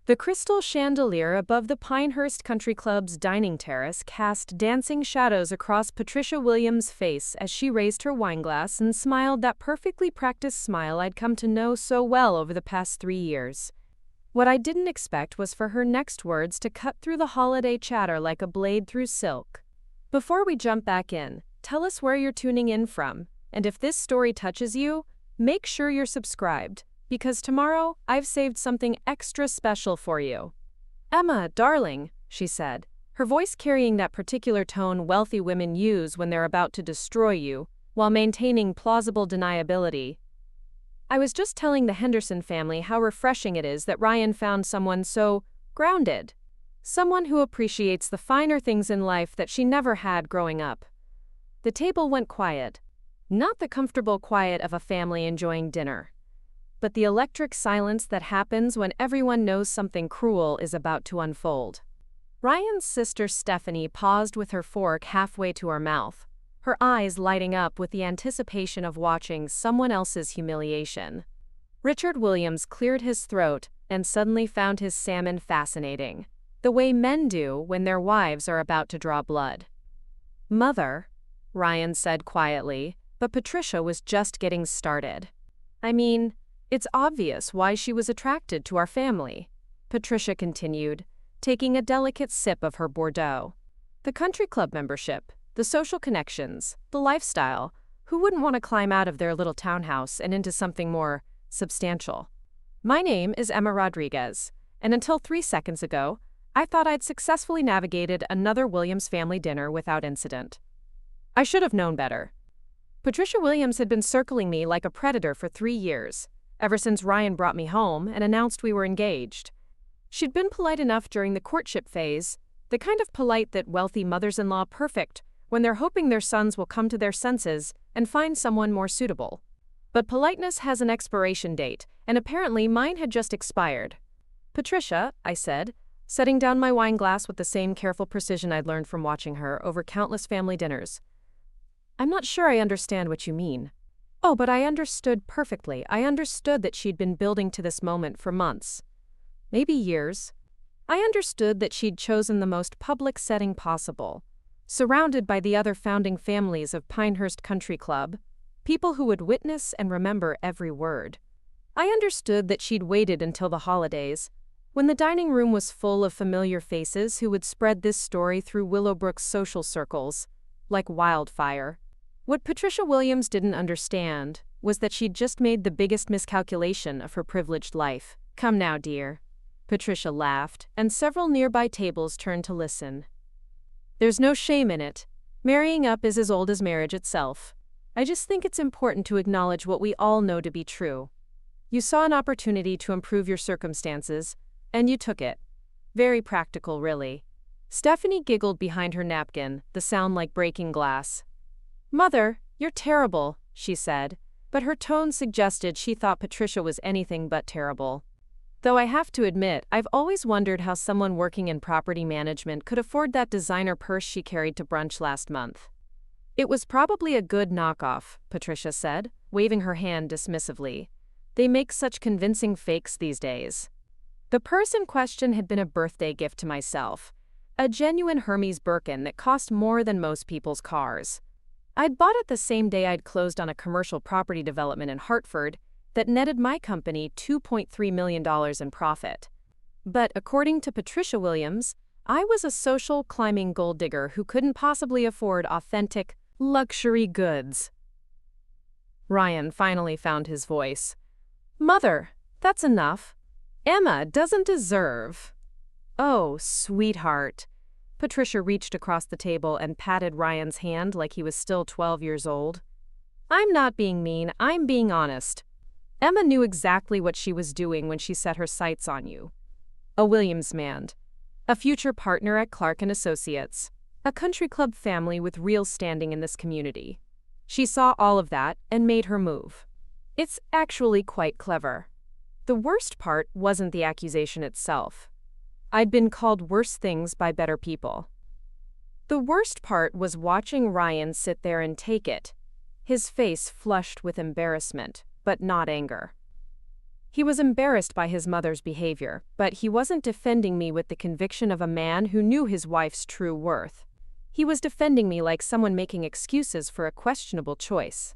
The crystal chandelier above the Pinehurst Country Club's dining terrace cast dancing shadows across Patricia Williams' face as she raised her wineglass and smiled that perfectly practiced smile I'd come to know so well over the past 3 years. What I didn't expect was for her next words to cut through the holiday chatter like a blade through silk. Before we jump back in, tell us where you're tuning in from, and if this story touches you, make sure you're subscribed, because tomorrow I've saved something extra special for you. Emma, darling, she said, her voice carrying that particular tone wealthy women use when they're about to destroy you, while maintaining plausible deniability. I was just telling the Henderson family how refreshing it is that Ryan found someone so grounded. Someone who appreciates the finer things in life that she never had growing up. The table went quiet. Not the comfortable quiet of a family enjoying dinner, but the electric silence that happens when everyone knows something cruel is about to unfold. Ryan's sister Stephanie paused with her fork halfway to her mouth, her eyes lighting up with the anticipation of watching someone else's humiliation. Richard Williams cleared his throat and suddenly found his salmon fascinating, the way men do when their wives are about to draw blood. "Mother," Ryan said quietly, but Patricia was just getting started. "I mean, it's obvious why she was attracted to our family," Patricia continued, taking a delicate sip of her Bordeaux. "The country club membership, the social connections, the lifestyle. Who wouldn't want to climb out of their little townhouse and into something more substantial? My name is Emma Rodriguez, and until 3 seconds ago, I thought I'd successfully navigated another Williams family dinner without incident. I should have known better. Patricia Williams had been circling me like a predator for 3 years, ever since Ryan brought me home and announced we were engaged. She'd been polite enough during the courtship phase, the kind of polite that wealthy mothers-in-law perfect when they're hoping their sons will come to their senses and find someone more suitable. But politeness has an expiration date, and apparently mine had just expired. "Patricia," I said, setting down my wine glass with the same careful precision I'd learned from watching her over countless family dinners. "I'm not sure I understand what you mean." Oh, but I understood perfectly. I understood that she'd been building to this moment for months, maybe years. I understood that she'd chosen the most public setting possible, surrounded by the other founding families of Pinehurst Country Club, people who would witness and remember every word. I understood that she'd waited until the holidays, when the dining room was full of familiar faces who would spread this story through Willowbrook's social circles, like wildfire. What Patricia Williams didn't understand was that she'd just made the biggest miscalculation of her privileged life. "Come now, dear." Patricia laughed, and several nearby tables turned to listen. "There's no shame in it. Marrying up is as old as marriage itself. I just think it's important to acknowledge what we all know to be true. You saw an opportunity to improve your circumstances, and you took it. Very practical, really." Stephanie giggled behind her napkin, the sound like breaking glass. "Mother, you're terrible," she said, but her tone suggested she thought Patricia was anything but terrible. Though I have to admit, I've always wondered how someone working in property management could afford that designer purse she carried to brunch last month. "It was probably a good knockoff," Patricia said, waving her hand dismissively. "They make such convincing fakes these days." The purse in question had been a birthday gift to myself, a genuine Hermes Birkin that cost more than most people's cars. I'd bought it the same day I'd closed on a commercial property development in Hartford that netted my company $2.3 million in profit. But according to Patricia Williams, I was a social climbing gold digger who couldn't possibly afford authentic, luxury goods. Ryan finally found his voice. "Mother, that's enough. Emma doesn't deserve." "Oh, sweetheart." Patricia reached across the table and patted Ryan's hand like he was still 12 years old. "I'm not being mean, I'm being honest. Emma knew exactly what she was doing when she set her sights on you. A Williams man, a future partner at Clark & Associates, a country club family with real standing in this community. She saw all of that and made her move. It's actually quite clever. The worst part wasn't the accusation itself. I'd been called worse things by better people. The worst part was watching Ryan sit there and take it, his face flushed with embarrassment, but not anger. He was embarrassed by his mother's behavior, but he wasn't defending me with the conviction of a man who knew his wife's true worth. He was defending me like someone making excuses for a questionable choice.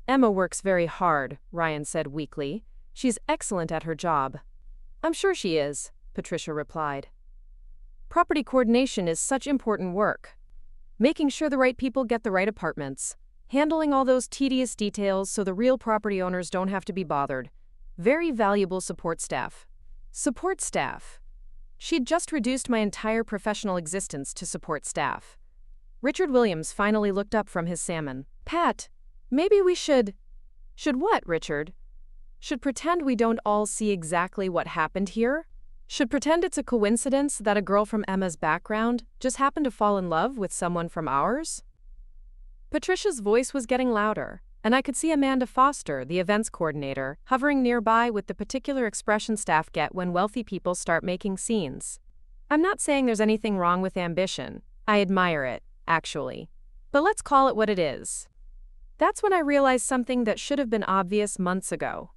"Emma works very hard," Ryan said weakly. "She's excellent at her job." "I'm sure she is," Patricia replied. "Property coordination is such important work. Making sure the right people get the right apartments. Handling all those tedious details so the real property owners don't have to be bothered. Very valuable support staff." Support staff. She'd just reduced my entire professional existence to support staff. Richard Williams finally looked up from his salmon. "Pat, maybe we should..." "Should what, Richard? Should pretend we don't all see exactly what happened here? Should pretend it's a coincidence that a girl from Emma's background just happened to fall in love with someone from ours?" Patricia's voice was getting louder, and I could see Amanda Foster, the events coordinator, hovering nearby with the particular expression staff get when wealthy people start making scenes. I'm not saying there's anything wrong with ambition. I admire it, actually. But let's call it what it is. That's when I realized something that should have been obvious months ago.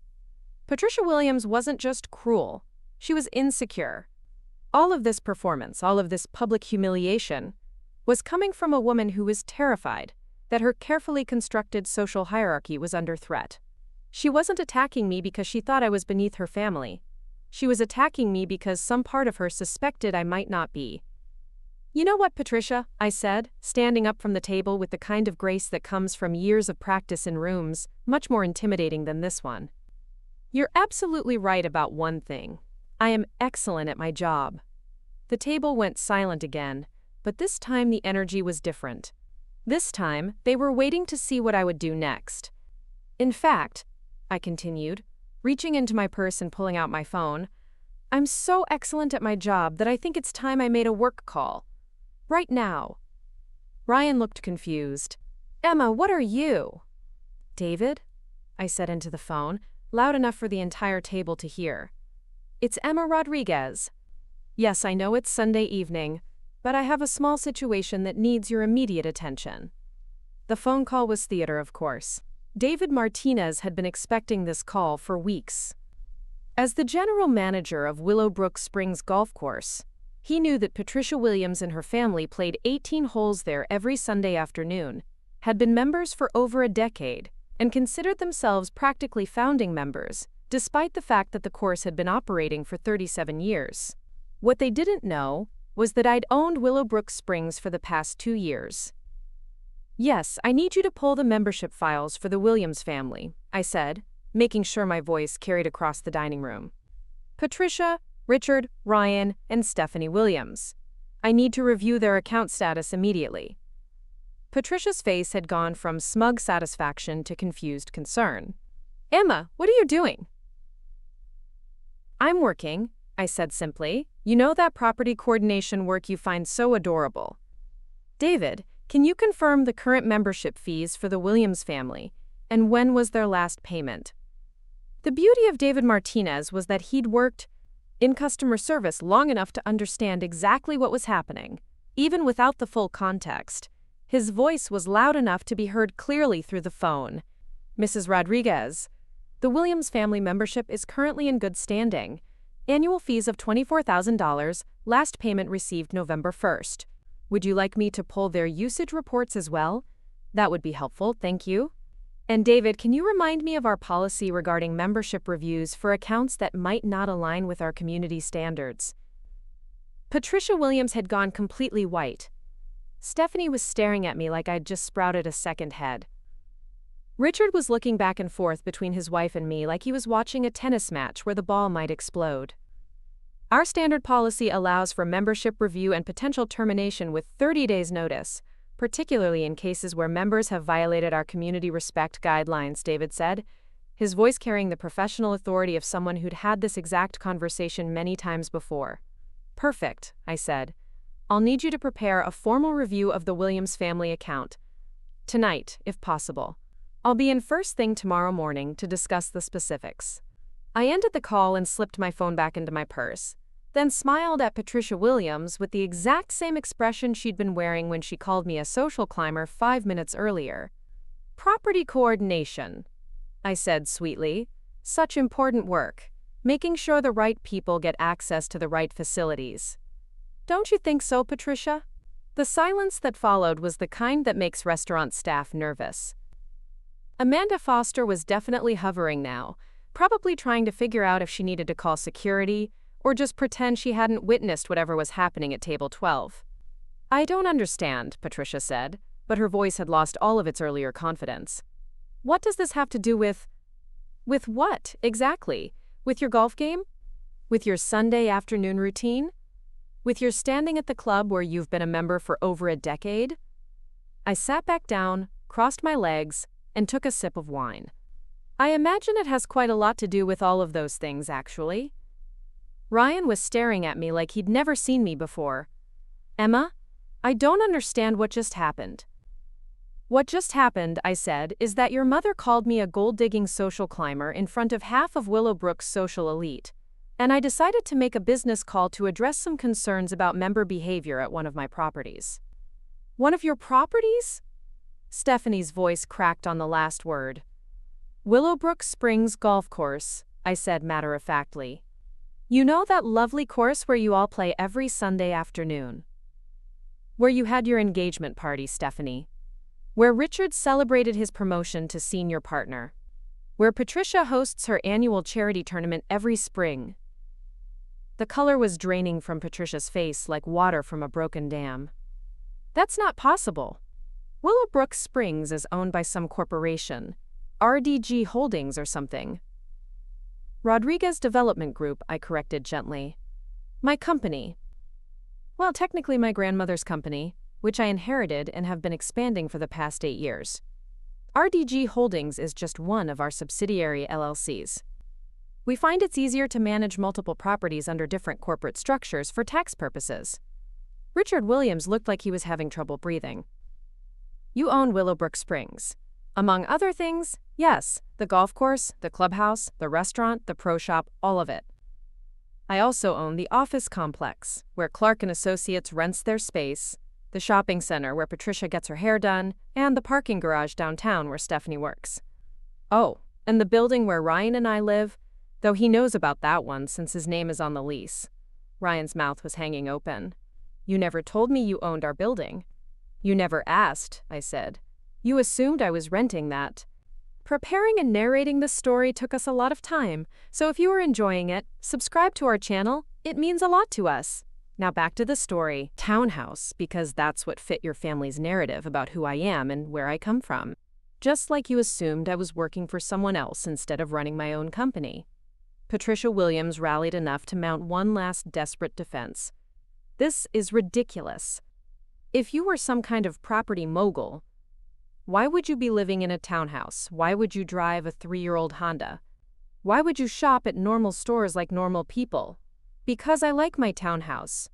Patricia Williams wasn't just cruel. She was insecure. All of this performance, all of this public humiliation, was coming from a woman who was terrified that her carefully constructed social hierarchy was under threat. She wasn't attacking me because she thought I was beneath her family. She was attacking me because some part of her suspected I might not be. "You know what, Patricia," I said, standing up from the table with the kind of grace that comes from years of practice in rooms, much more intimidating than this one. "You're absolutely right about one thing. I am excellent at my job." The table went silent again, but this time the energy was different. This time, they were waiting to see what I would do next. "In fact," I continued, reaching into my purse and pulling out my phone, "I'm so excellent at my job that I think it's time I made a work call. Right now." Ryan looked confused. "Emma, what are you?" "David?" I said into the phone, loud enough for the entire table to hear. "It's Emma Rodriguez. Yes, I know it's Sunday evening, but I have a small situation that needs your immediate attention." The phone call was theater, of course. David Martinez had been expecting this call for weeks. As the general manager of Willowbrook Springs Golf Course, he knew that Patricia Williams and her family played 18 holes there every Sunday afternoon, had been members for over a decade, and considered themselves practically founding members, despite the fact that the course had been operating for 37 years. What they didn't know was that I'd owned Willowbrook Springs for the past 2 years. "Yes, I need you to pull the membership files for the Williams family," I said, making sure my voice carried across the dining room. "Patricia, Richard, Ryan, and Stephanie Williams. I need to review their account status immediately." Patricia's face had gone from smug satisfaction to confused concern. "Emma, what are you doing?" "I'm working," I said simply. "You know that property coordination work you find so adorable. David, can you confirm the current membership fees for the Williams family, and when was their last payment?" The beauty of David Martinez was that he'd worked in customer service long enough to understand exactly what was happening, even without the full context. His voice was loud enough to be heard clearly through the phone. "Mrs. Rodriguez, the Williams family membership is currently in good standing. Annual fees of $24,000, last payment received November 1st. Would you like me to pull their usage reports as well? That would be helpful, thank you. And David, can you remind me of our policy regarding membership reviews for accounts that might not align with our community standards?" Patricia Williams had gone completely white. Stephanie was staring at me like I'd just sprouted a second head. Richard was looking back and forth between his wife and me like he was watching a tennis match where the ball might explode. "Our standard policy allows for membership review and potential termination with 30 days' notice, particularly in cases where members have violated our community respect guidelines," David said, his voice carrying the professional authority of someone who'd had this exact conversation many times before. "Perfect," I said. "I'll need you to prepare a formal review of the Williams family account. Tonight, if possible. I'll be in first thing tomorrow morning to discuss the specifics." I ended the call and slipped my phone back into my purse, then smiled at Patricia Williams with the exact same expression she'd been wearing when she called me a social climber 5 minutes earlier. "Property coordination," I said sweetly. Such important work, making sure the right people get access to the right facilities. Don't you think so, Patricia? The silence that followed was the kind that makes restaurant staff nervous. Amanda Foster was definitely hovering now, probably trying to figure out if she needed to call security or just pretend she hadn't witnessed whatever was happening at table 12. I don't understand, Patricia said, but her voice had lost all of its earlier confidence. What does this have to do with... With what, exactly? With your golf game? With your Sunday afternoon routine? With your standing at the club where you've been a member for over a decade? I sat back down, crossed my legs, and took a sip of wine. I imagine it has quite a lot to do with all of those things, actually. Ryan was staring at me like he'd never seen me before. Emma, I don't understand what just happened. What just happened, I said, is that your mother called me a gold-digging social climber in front of half of Willowbrook's social elite, and I decided to make a business call to address some concerns about member behavior at one of my properties. One of your properties? Stephanie's voice cracked on the last word. Willowbrook Springs Golf Course, I said matter-of-factly. You know that lovely course where you all play every Sunday afternoon? Where you had your engagement party, Stephanie. Where Richard celebrated his promotion to senior partner. Where Patricia hosts her annual charity tournament every spring. The color was draining from Patricia's face like water from a broken dam. That's not possible. Willowbrook Springs is owned by some corporation, RDG Holdings or something. Rodriguez Development Group, I corrected gently. My company. Well, technically my grandmother's company, which I inherited and have been expanding for the past 8 years. RDG Holdings is just one of our subsidiary LLCs. We find it's easier to manage multiple properties under different corporate structures for tax purposes. Richard Williams looked like he was having trouble breathing. You own Willowbrook Springs. Among other things, yes, the golf course, the clubhouse, the restaurant, the pro shop, all of it. I also own the office complex, where Clark & Associates rents their space, the shopping center where Patricia gets her hair done, and the parking garage downtown where Stephanie works. Oh, and the building where Ryan and I live, though he knows about that one since his name is on the lease. Ryan's mouth was hanging open. You never told me you owned our building. You never asked, I said. You assumed I was renting that. Preparing and narrating this story took us a lot of time, so if you are enjoying it, subscribe to our channel. It means a lot to us. Now back to the story. Townhouse, because that's what fit your family's narrative about who I am and where I come from. Just like you assumed I was working for someone else instead of running my own company. Patricia Williams rallied enough to mount one last desperate defense. This is ridiculous. If you were some kind of property mogul, why would you be living in a townhouse? Why would you drive a 3-year-old Honda? Why would you shop at normal stores like normal people? Because I like my townhouse.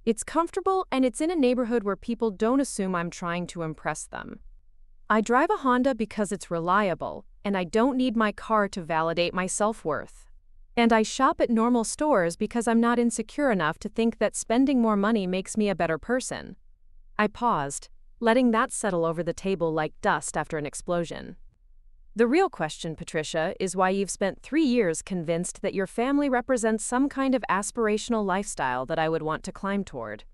It's comfortable and it's in a neighborhood where people don't assume I'm trying to impress them. I drive a Honda because it's reliable, and I don't need my car to validate my self-worth. And I shop at normal stores because I'm not insecure enough to think that spending more money makes me a better person. I paused, letting that settle over the table like dust after an explosion. The real question, Patricia, is why you've spent 3 years convinced that your family represents some kind of aspirational lifestyle that I would want to climb toward.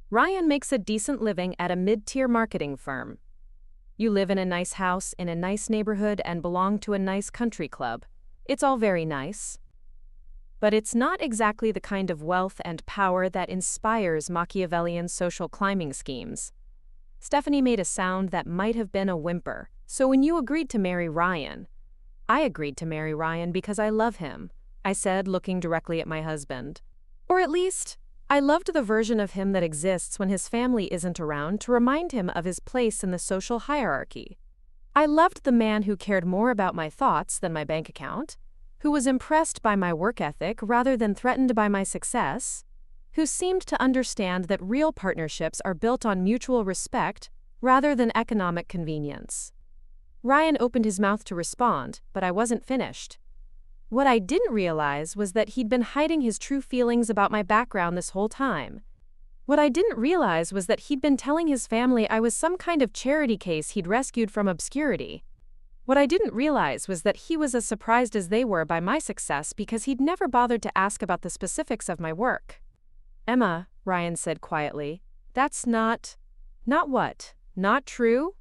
Ryan makes a decent living at a mid-tier marketing firm. You live in a nice house in a nice neighborhood and belong to a nice country club. It's all very nice. But it's not exactly the kind of wealth and power that inspires Machiavellian social climbing schemes. Stephanie made a sound that might have been a whimper. So when you agreed to marry Ryan, I agreed to marry Ryan because I love him, I said, looking directly at my husband. Or at least, I loved the version of him that exists when his family isn't around to remind him of his place in the social hierarchy. I loved the man who cared more about my thoughts than my bank account, who was impressed by my work ethic rather than threatened by my success, who seemed to understand that real partnerships are built on mutual respect rather than economic convenience. Ryan opened his mouth to respond, but I wasn't finished. What I didn't realize was that he'd been hiding his true feelings about my background this whole time. What I didn't realize was that he'd been telling his family I was some kind of charity case he'd rescued from obscurity. What I didn't realize was that he was as surprised as they were by my success because he'd never bothered to ask about the specifics of my work. "Emma," Ryan said quietly, "that's not what? Not true?"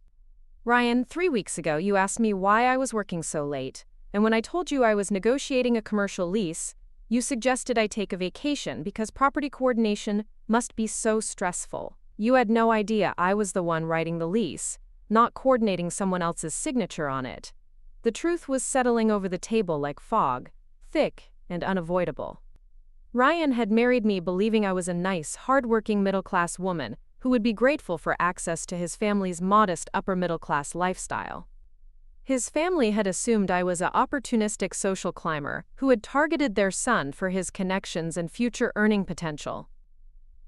"Ryan, 3 weeks ago you asked me why I was working so late, and when I told you I was negotiating a commercial lease, you suggested I take a vacation because property coordination must be so stressful. You had no idea I was the one writing the lease, not coordinating someone else's signature on it." The truth was settling over the table like fog, thick and unavoidable. Ryan had married me believing I was a nice, hard-working middle-class woman who would be grateful for access to his family's modest upper-middle-class lifestyle. His family had assumed I was an opportunistic social climber who had targeted their son for his connections and future earning potential.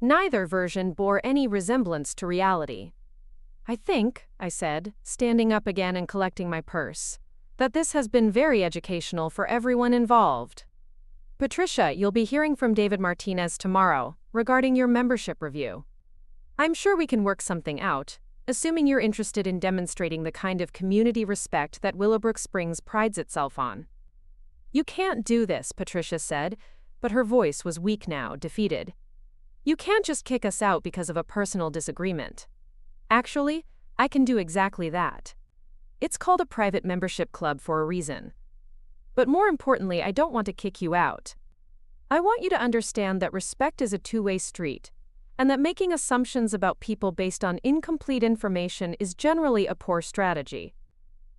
Neither version bore any resemblance to reality. "I think," I said, standing up again and collecting my purse, "that this has been very educational for everyone involved. Patricia, you'll be hearing from David Martinez tomorrow regarding your membership review. I'm sure we can work something out, assuming you're interested in demonstrating the kind of community respect that Willowbrook Springs prides itself on." "You can't do this," Patricia said, but her voice was weak now, defeated. "You can't just kick us out because of a personal disagreement." "Actually, I can do exactly that. It's called a private membership club for a reason. But more importantly, I don't want to kick you out. I want you to understand that respect is a two-way street, and that making assumptions about people based on incomplete information is generally a poor strategy."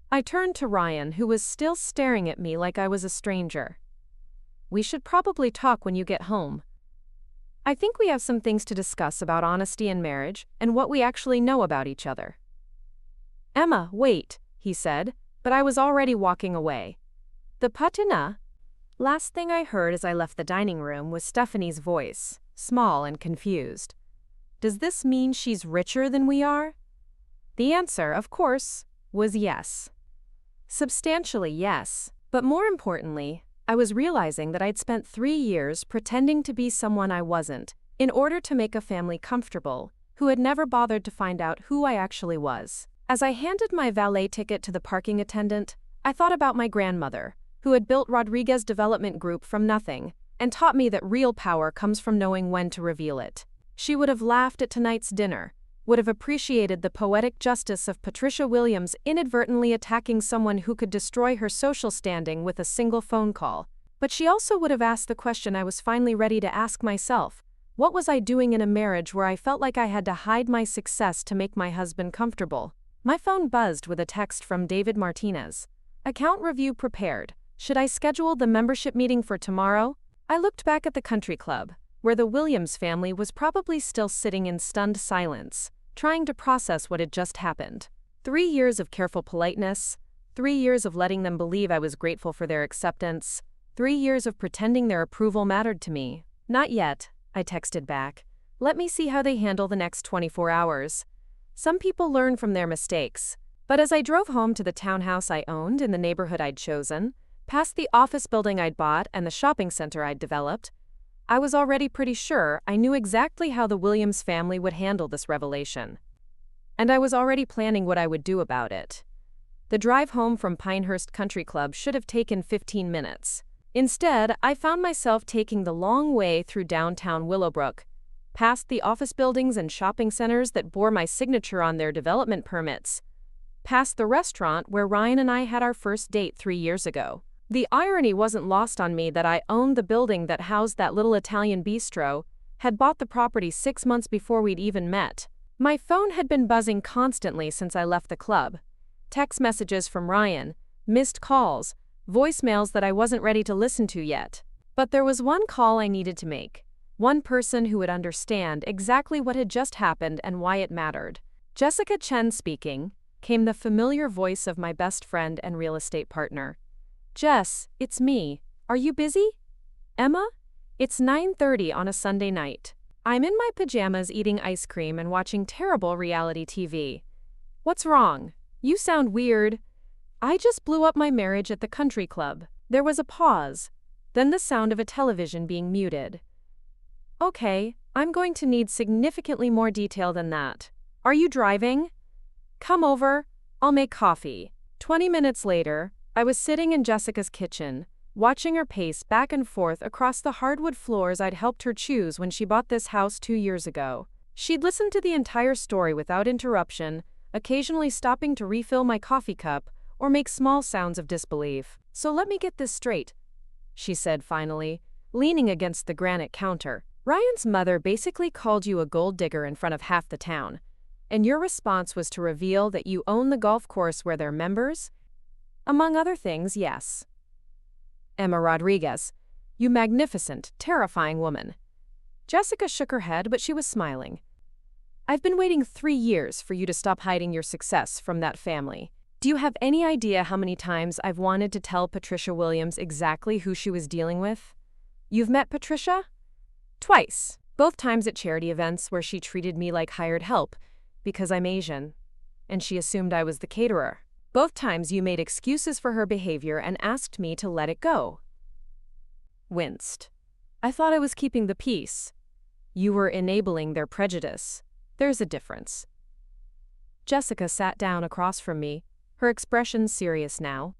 I turned to Ryan, who was still staring at me like I was a stranger. "We should probably talk when you get home. I think we have some things to discuss about honesty in marriage and what we actually know about each other." "Emma, wait," he said, but I was already walking away. "The patina?" Last thing I heard as I left the dining room was Stephanie's voice, small and confused. "Does this mean she's richer than we are?" The answer, of course, was yes. Substantially yes, but more importantly, I was realizing that I'd spent 3 years pretending to be someone I wasn't, in order to make a family comfortable, who had never bothered to find out who I actually was. As I handed my valet ticket to the parking attendant, I thought about my grandmother, who had built Rodriguez Development Group from nothing, and taught me that real power comes from knowing when to reveal it. She would have laughed at tonight's dinner, would have appreciated the poetic justice of Patricia Williams inadvertently attacking someone who could destroy her social standing with a single phone call. But she also would have asked the question I was finally ready to ask myself: what was I doing in a marriage where I felt like I had to hide my success to make my husband comfortable? My phone buzzed with a text from David Martinez. "Account review prepared. Should I schedule the membership meeting for tomorrow?" I looked back at the country club, where the Williams family was probably still sitting in stunned silence, trying to process what had just happened. 3 years of careful politeness, 3 years of letting them believe I was grateful for their acceptance, 3 years of pretending their approval mattered to me. "Not yet," I texted back. "Let me see how they handle the next 24 hours. Some people learn from their mistakes." But as I drove home to the townhouse I owned in the neighborhood I'd chosen, past the office building I'd bought and the shopping center I'd developed, I was already pretty sure I knew exactly how the Williams family would handle this revelation. And I was already planning what I would do about it. The drive home from Pinehurst Country Club should have taken 15 minutes. Instead, I found myself taking the long way through downtown Willowbrook, past the office buildings and shopping centers that bore my signature on their development permits, past the restaurant where Ryan and I had our first date 3 years ago. The irony wasn't lost on me that I owned the building that housed that little Italian bistro, had bought the property 6 months before we'd even met. My phone had been buzzing constantly since I left the club. Text messages from Ryan, missed calls, voicemails that I wasn't ready to listen to yet. But there was one call I needed to make. One person who would understand exactly what had just happened and why it mattered. "Jessica Chen speaking," came the familiar voice of my best friend and real estate partner. "Jess, it's me. Are you busy?" "Emma? It's 9:30 on a Sunday night. I'm in my pajamas eating ice cream and watching terrible reality TV. What's wrong? You sound weird." "I just blew up my marriage at the country club." There was a pause, then the sound of a television being muted. "Okay, I'm going to need significantly more detail than that. Are you driving?" "Come over. I'll make coffee." 20 minutes later, I was sitting in Jessica's kitchen, watching her pace back and forth across the hardwood floors I'd helped her choose when she bought this house 2 years ago. She'd listened to the entire story without interruption, occasionally stopping to refill my coffee cup or make small sounds of disbelief. "So let me get this straight," she said finally, leaning against the granite counter. "Ryan's mother basically called you a gold digger in front of half the town, and your response was to reveal that you own the golf course where they're members? Among other things, yes. Emma Rodriguez, you magnificent, terrifying woman." Jessica shook her head, but she was smiling. "I've been waiting 3 years for you to stop hiding your success from that family. Do you have any idea how many times I've wanted to tell Patricia Williams exactly who she was dealing with? You've met Patricia? Twice, both times at charity events where she treated me like hired help because I'm Asian, and she assumed I was the caterer. Both times you made excuses for her behavior and asked me to let it go." Winced. "I thought I was keeping the peace. You were enabling their prejudice. There's a difference." Jessica sat down across from me, her expression serious now.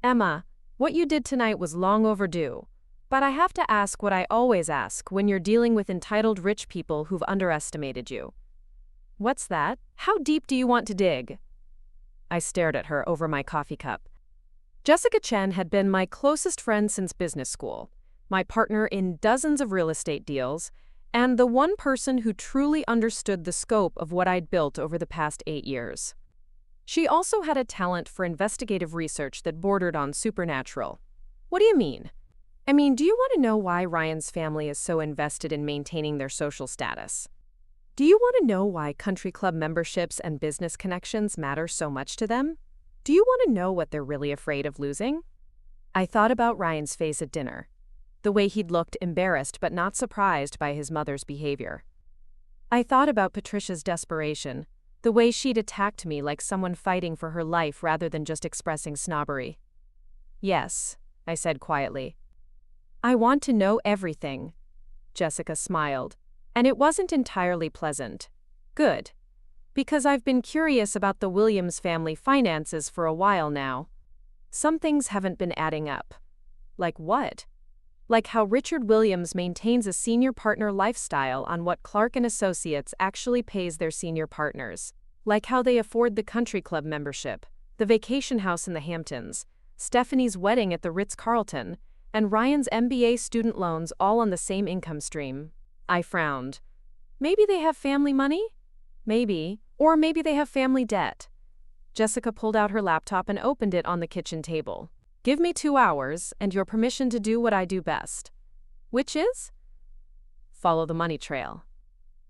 "Emma, what you did tonight was long overdue. But I have to ask what I always ask when you're dealing with entitled rich people who've underestimated you." "What's that? How deep do you want to dig?" I stared at her over my coffee cup. Jessica Chen had been my closest friend since business school, my partner in dozens of real estate deals, and the one person who truly understood the scope of what I'd built over the past 8 years. She also had a talent for investigative research that bordered on supernatural. "What do you mean?" Do you want to know why Ryan's family is so invested in maintaining their social status? Do you want to know why country club memberships and business connections matter so much to them? Do you want to know what they're really afraid of losing? I thought about Ryan's face at dinner, the way he'd looked embarrassed but not surprised by his mother's behavior. I thought about Patricia's desperation, the way she'd attacked me like someone fighting for her life rather than just expressing snobbery. "Yes," I said quietly. "I want to know everything." Jessica smiled, and it wasn't entirely pleasant. "Good. Because I've been curious about the Williams family finances for a while now. Some things haven't been adding up." "Like what?" "Like how Richard Williams maintains a senior partner lifestyle on what Clark & Associates actually pays their senior partners. Like how they afford the country club membership, the vacation house in the Hamptons, Stephanie's wedding at the Ritz-Carlton, and Ryan's MBA student loans all on the same income stream." I frowned. "Maybe they have family money? Maybe. Or maybe they have family debt." Jessica pulled out her laptop and opened it on the kitchen table. "Give me 2 hours and your permission to do what I do best." "Which is?" "Follow the money trail.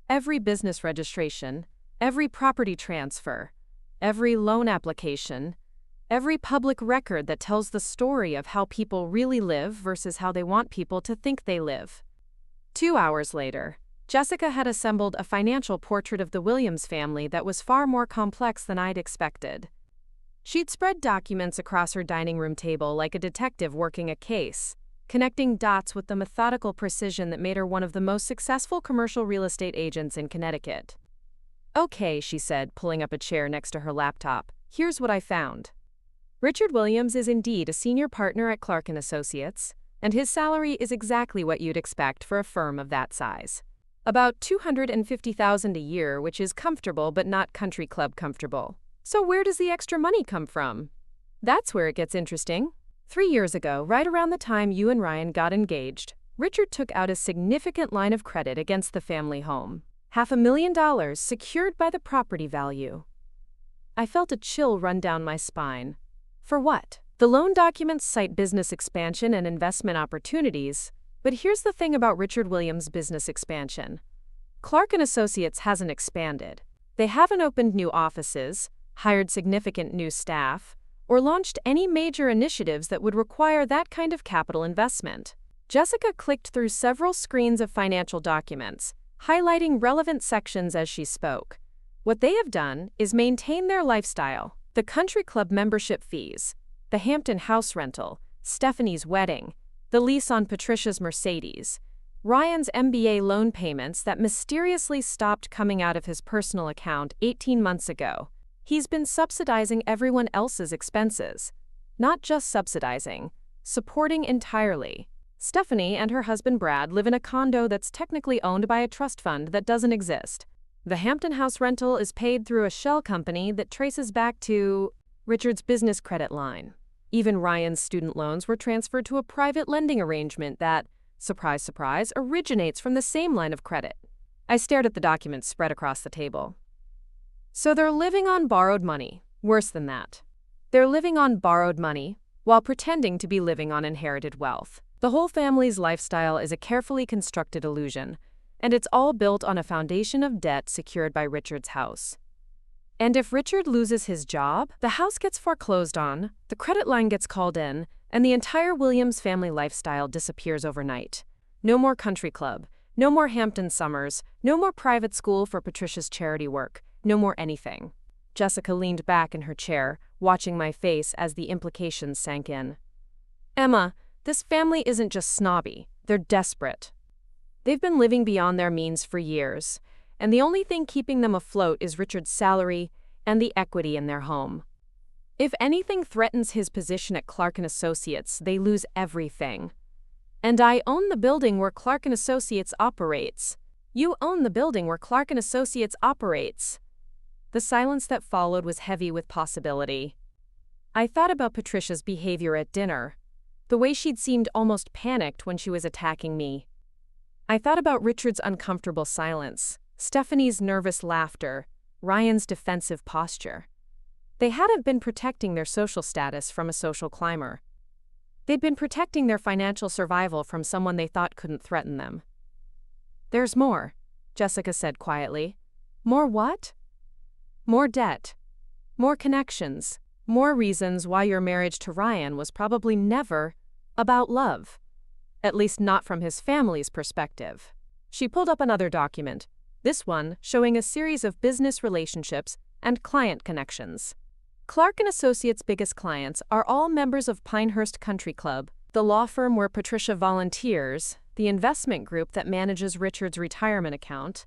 Every business registration, every property transfer, every loan application, every public record that tells the story of how people really live versus how they want people to think they live." 2 hours later, Jessica had assembled a financial portrait of the Williams family that was far more complex than I'd expected. She'd spread documents across her dining room table like a detective working a case, connecting dots with the methodical precision that made her one of the most successful commercial real estate agents in Connecticut. "Okay," she said, pulling up a chair next to her laptop. "Here's what I found. Richard Williams is indeed a senior partner at Clark & Associates, and his salary is exactly what you'd expect for a firm of that size. About $250,000 a year, which is comfortable but not country club comfortable. So where does the extra money come from? That's where it gets interesting. 3 years ago, right around the time you and Ryan got engaged, Richard took out a significant line of credit against the family home. $500,000 secured by the property value." I felt a chill run down my spine. For what? The loan documents cite business expansion and investment opportunities, but here's the thing about Richard Williams' business expansion. Clark & Associates hasn't expanded. They haven't opened new offices, hired significant new staff, or launched any major initiatives that would require that kind of capital investment. Jessica clicked through several screens of financial documents, highlighting relevant sections as she spoke. What they have done is maintain their lifestyle, the country club membership fees, the Hampton house rental, Stephanie's wedding, the lease on Patricia's Mercedes, Ryan's MBA loan payments that mysteriously stopped coming out of his personal account 18 months ago. He's been subsidizing everyone else's expenses. Not just subsidizing, supporting entirely. Stephanie and her husband Brad live in a condo that's technically owned by a trust fund that doesn't exist. The Hampton House rental is paid through a shell company that traces back to Richard's business credit line. Even Ryan's student loans were transferred to a private lending arrangement that, surprise, surprise, originates from the same line of credit. I stared at the documents spread across the table. So they're living on borrowed money. Worse than that. They're living on borrowed money while pretending to be living on inherited wealth. The whole family's lifestyle is a carefully constructed illusion, and it's all built on a foundation of debt secured by Richard's house. And if Richard loses his job, the house gets foreclosed on, the credit line gets called in, and the entire Williams family lifestyle disappears overnight. No more country club, no more Hampton summers, no more private school for Patricia's charity work, no more anything. Jessica leaned back in her chair, watching my face as the implications sank in. Emma, this family isn't just snobby, they're desperate. They've been living beyond their means for years, and the only thing keeping them afloat is Richard's salary and the equity in their home. If anything threatens his position at Clark & Associates, they lose everything. And I own the building where Clark & Associates operates. You own the building where Clark & Associates operates. The silence that followed was heavy with possibility. I thought about Patricia's behavior at dinner, the way she'd seemed almost panicked when she was attacking me. I thought about Richard's uncomfortable silence, Stephanie's nervous laughter, Ryan's defensive posture. They hadn't been protecting their social status from a social climber. They'd been protecting their financial survival from someone they thought couldn't threaten them. There's more, Jessica said quietly. More what? More debt. More connections. More reasons why your marriage to Ryan was probably never about love. At least not from his family's perspective. She pulled up another document, this one showing a series of business relationships and client connections. Clark & Associates' biggest clients are all members of Pinehurst Country Club, the law firm where Patricia volunteers, the investment group that manages Richard's retirement account,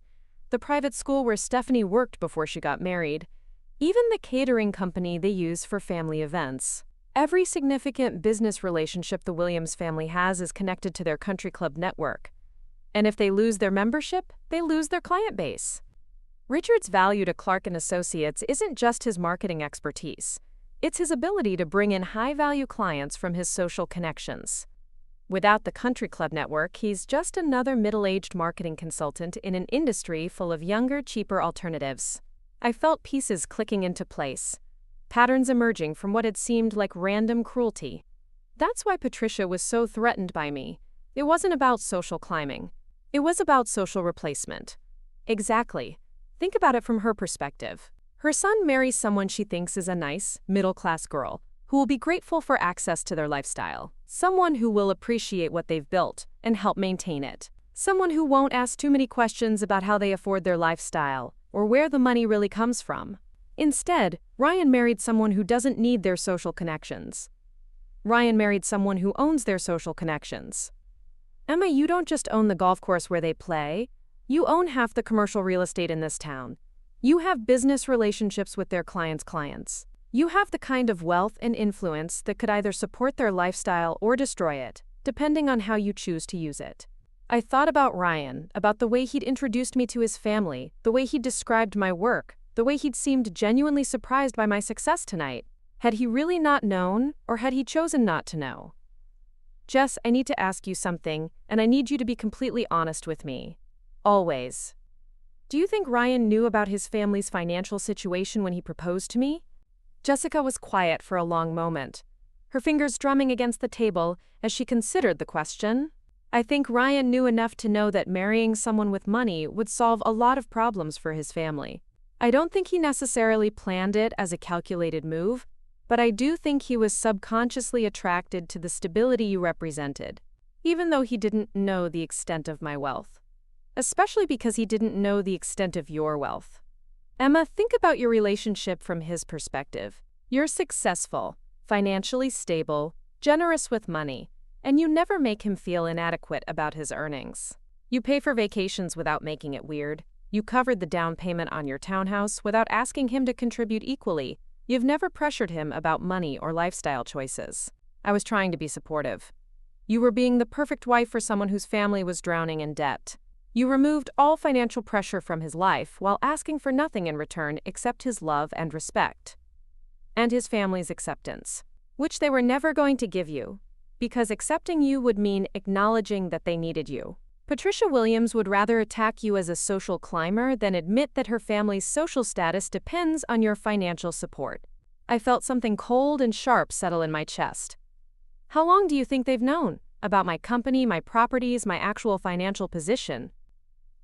the private school where Stephanie worked before she got married, even the catering company they use for family events. Every significant business relationship the Williams family has is connected to their country club network. And if they lose their membership, they lose their client base. Richard's value to Clark & Associates isn't just his marketing expertise. It's his ability to bring in high-value clients from his social connections. Without the country club network, he's just another middle-aged marketing consultant in an industry full of younger, cheaper alternatives. I felt pieces clicking into place, patterns emerging from what had seemed like random cruelty. That's why Patricia was so threatened by me. It wasn't about social climbing. It was about social replacement. Exactly. Think about it from her perspective. Her son marries someone she thinks is a nice, middle-class girl, who will be grateful for access to their lifestyle. Someone who will appreciate what they've built and help maintain it. Someone who won't ask too many questions about how they afford their lifestyle or where the money really comes from. Instead, Ryan married someone who doesn't need their social connections. Ryan married someone who owns their social connections. Emma, you don't just own the golf course where they play. You own half the commercial real estate in this town. You have business relationships with their clients' clients. You have the kind of wealth and influence that could either support their lifestyle or destroy it, depending on how you choose to use it. I thought about Ryan, about the way he'd introduced me to his family, the way he'd described my work, the way he'd seemed genuinely surprised by my success tonight. Had he really not known, or had he chosen not to know? Jess, I need to ask you something, and I need you to be completely honest with me. Always. Do you think Ryan knew about his family's financial situation when he proposed to me? Jessica was quiet for a long moment, her fingers drumming against the table as she considered the question. I think Ryan knew enough to know that marrying someone with money would solve a lot of problems for his family. I don't think he necessarily planned it as a calculated move, but I do think he was subconsciously attracted to the stability you represented, even though he didn't know the extent of my wealth. Especially because he didn't know the extent of your wealth. Emma, think about your relationship from his perspective. You're successful, financially stable, generous with money, and you never make him feel inadequate about his earnings. You pay for vacations without making it weird. You covered the down payment on your townhouse without asking him to contribute equally. You've never pressured him about money or lifestyle choices. I was trying to be supportive. You were being the perfect wife for someone whose family was drowning in debt. You removed all financial pressure from his life while asking for nothing in return except his love and respect. And his family's acceptance, which they were never going to give you, because accepting you would mean acknowledging that they needed you. Patricia Williams would rather attack you as a social climber than admit that her family's social status depends on your financial support. I felt something cold and sharp settle in my chest. How long do you think they've known about my company, my properties, my actual financial position?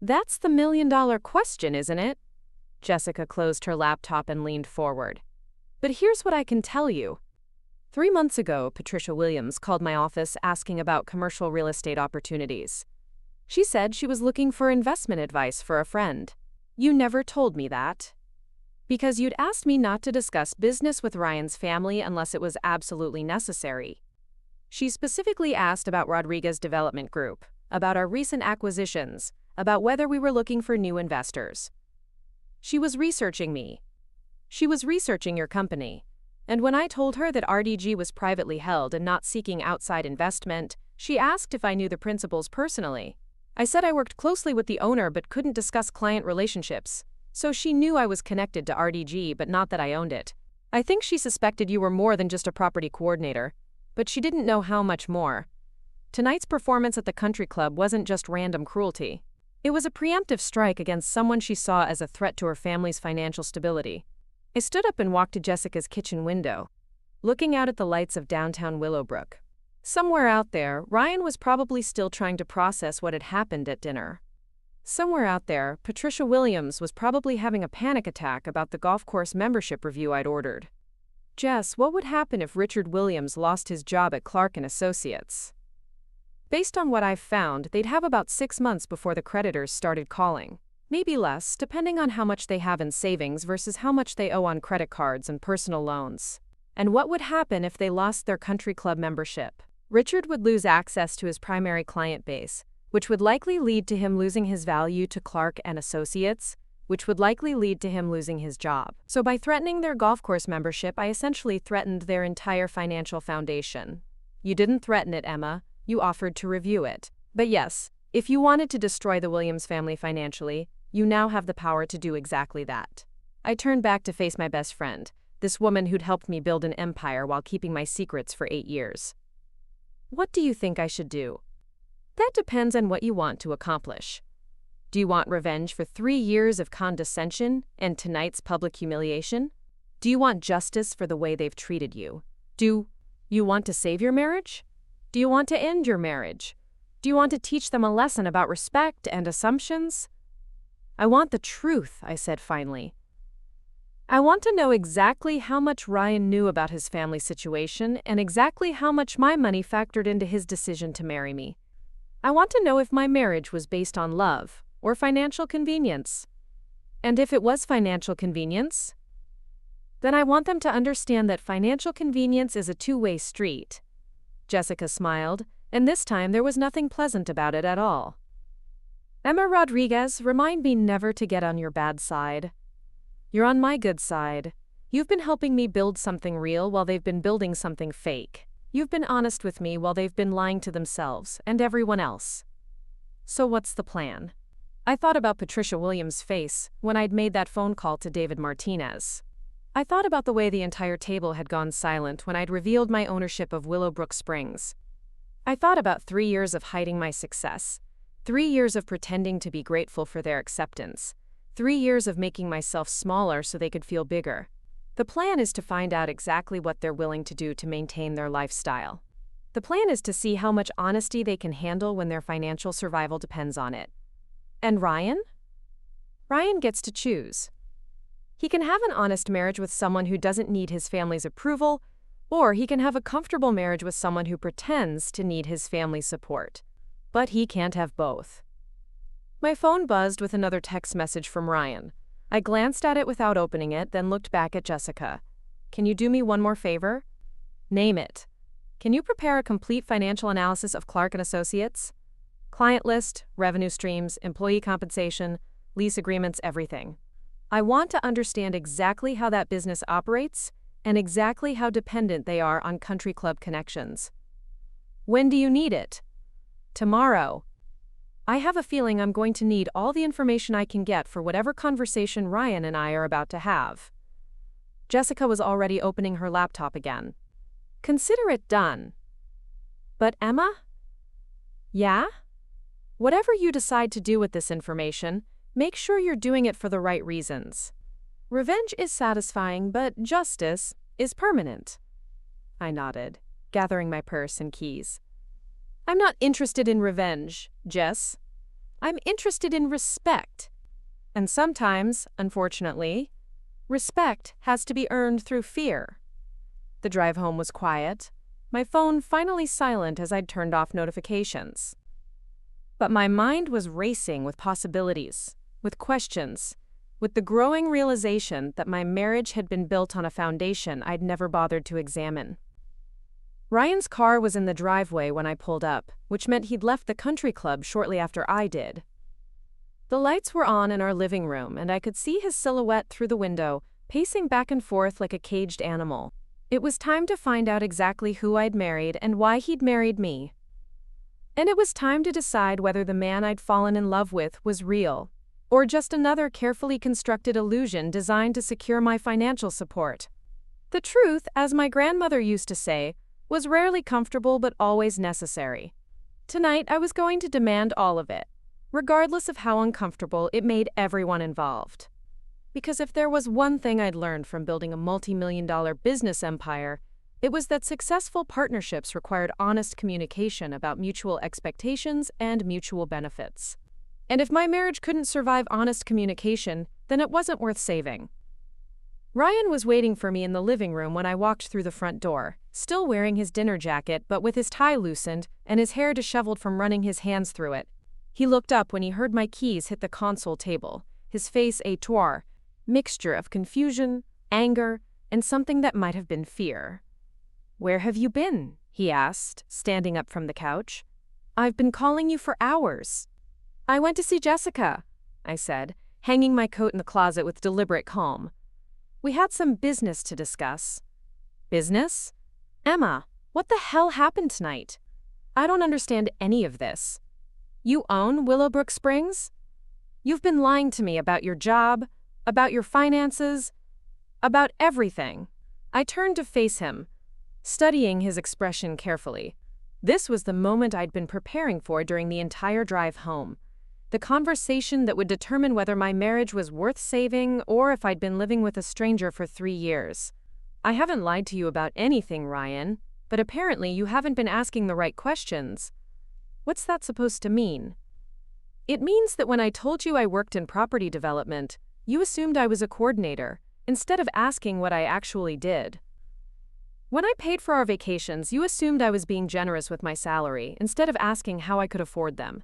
That's the million-dollar question, isn't it? Jessica closed her laptop and leaned forward. But here's what I can tell you. 3 months ago, Patricia Williams called my office asking about commercial real estate opportunities. She said she was looking for investment advice for a friend. You never told me that. Because you'd asked me not to discuss business with Ryan's family unless it was absolutely necessary. She specifically asked about Rodriguez Development Group, about our recent acquisitions, about whether we were looking for new investors. She was researching me. She was researching your company. And when I told her that RDG was privately held and not seeking outside investment, she asked if I knew the principals personally. I said I worked closely with the owner but couldn't discuss client relationships, so she knew I was connected to RDG but not that I owned it. I think she suspected you were more than just a property coordinator, but she didn't know how much more. Tonight's performance at the country club wasn't just random cruelty. It was a preemptive strike against someone she saw as a threat to her family's financial stability. I stood up and walked to Jessica's kitchen window, looking out at the lights of downtown Willowbrook. Somewhere out there, Ryan was probably still trying to process what had happened at dinner. Somewhere out there, Patricia Williams was probably having a panic attack about the golf course membership review I'd ordered. Jess, what would happen if Richard Williams lost his job at Clark & Associates? Based on what I've found, they'd have about 6 months before the creditors started calling. Maybe less, depending on how much they have in savings versus how much they owe on credit cards and personal loans. And what would happen if they lost their country club membership? Richard would lose access to his primary client base, which would likely lead to him losing his value to Clark & Associates, which would likely lead to him losing his job. So by threatening their golf course membership, I essentially threatened their entire financial foundation. You didn't threaten it, Emma. You offered to review it. But yes, if you wanted to destroy the Williams family financially, you now have the power to do exactly that. I turned back to face my best friend, this woman who'd helped me build an empire while keeping my secrets for 8 years. What do you think I should do? That depends on what you want to accomplish. Do you want revenge for 3 years of condescension and tonight's public humiliation? Do you want justice for the way they've treated you? Do you want to save your marriage? Do you want to end your marriage? Do you want to teach them a lesson about respect and assumptions? I want the truth, I said finally. I want to know exactly how much Ryan knew about his family situation and exactly how much my money factored into his decision to marry me. I want to know if my marriage was based on love or financial convenience. And if it was financial convenience, then I want them to understand that financial convenience is a two-way street. Jessica smiled, and this time there was nothing pleasant about it at all. Emma Rodriguez, remind me never to get on your bad side. You're on my good side. You've been helping me build something real while they've been building something fake. You've been honest with me while they've been lying to themselves and everyone else. So what's the plan? I thought about Patricia Williams' face when I'd made that phone call to David Martinez. I thought about the way the entire table had gone silent when I'd revealed my ownership of Willowbrook Springs. I thought about 3 years of hiding my success, 3 years of pretending to be grateful for their acceptance, 3 years of making myself smaller so they could feel bigger. The plan is to find out exactly what they're willing to do to maintain their lifestyle. The plan is to see how much honesty they can handle when their financial survival depends on it. And Ryan? Ryan gets to choose. He can have an honest marriage with someone who doesn't need his family's approval, or he can have a comfortable marriage with someone who pretends to need his family's support. But he can't have both. My phone buzzed with another text message from Ryan. I glanced at it without opening it, then looked back at Jessica. Can you do me one more favor? Name it. Can you prepare a complete financial analysis of Clark & Associates? Client list, revenue streams, employee compensation, lease agreements, everything. I want to understand exactly how that business operates and exactly how dependent they are on country club connections. When do you need it? Tomorrow. I have a feeling I'm going to need all the information I can get for whatever conversation Ryan and I are about to have. Jessica was already opening her laptop again. Consider it done. But Emma? Yeah? Whatever you decide to do with this information, make sure you're doing it for the right reasons. Revenge is satisfying, but justice is permanent. I nodded, gathering my purse and keys. I'm not interested in revenge, Jess. I'm interested in respect. And sometimes, unfortunately, respect has to be earned through fear. The drive home was quiet, my phone finally silent as I'd turned off notifications. But my mind was racing with possibilities, with questions, with the growing realization that my marriage had been built on a foundation I'd never bothered to examine. Ryan's car was in the driveway when I pulled up, which meant he'd left the country club shortly after I did. The lights were on in our living room, and I could see his silhouette through the window, pacing back and forth like a caged animal. It was time to find out exactly who I'd married and why he'd married me. And it was time to decide whether the man I'd fallen in love with was real, or just another carefully constructed illusion designed to secure my financial support. The truth, as my grandmother used to say, was rarely comfortable but always necessary. Tonight I was going to demand all of it, regardless of how uncomfortable it made everyone involved. Because if there was one thing I'd learned from building a multi-million-dollar business empire, it was that successful partnerships required honest communication about mutual expectations and mutual benefits. And if my marriage couldn't survive honest communication, then it wasn't worth saving. Ryan was waiting for me in the living room when I walked through the front door, still wearing his dinner jacket but with his tie loosened and his hair disheveled from running his hands through it. He looked up when he heard my keys hit the console table, his face a mixture of confusion, anger, and something that might have been fear. "Where have you been?" he asked, standing up from the couch. "I've been calling you for hours." "I went to see Jessica," I said, hanging my coat in the closet with deliberate calm. "We had some business to discuss." "Business? Emma, what the hell happened tonight? I don't understand any of this. You own Willowbrook Springs? You've been lying to me about your job, about your finances, about everything." I turned to face him, studying his expression carefully. This was the moment I'd been preparing for during the entire drive home. The conversation that would determine whether my marriage was worth saving or if I'd been living with a stranger for 3 years. "I haven't lied to you about anything, Ryan, but apparently you haven't been asking the right questions." "What's that supposed to mean?" "It means that when I told you I worked in property development, you assumed I was a coordinator, instead of asking what I actually did. When I paid for our vacations, you assumed I was being generous with my salary, instead of asking how I could afford them.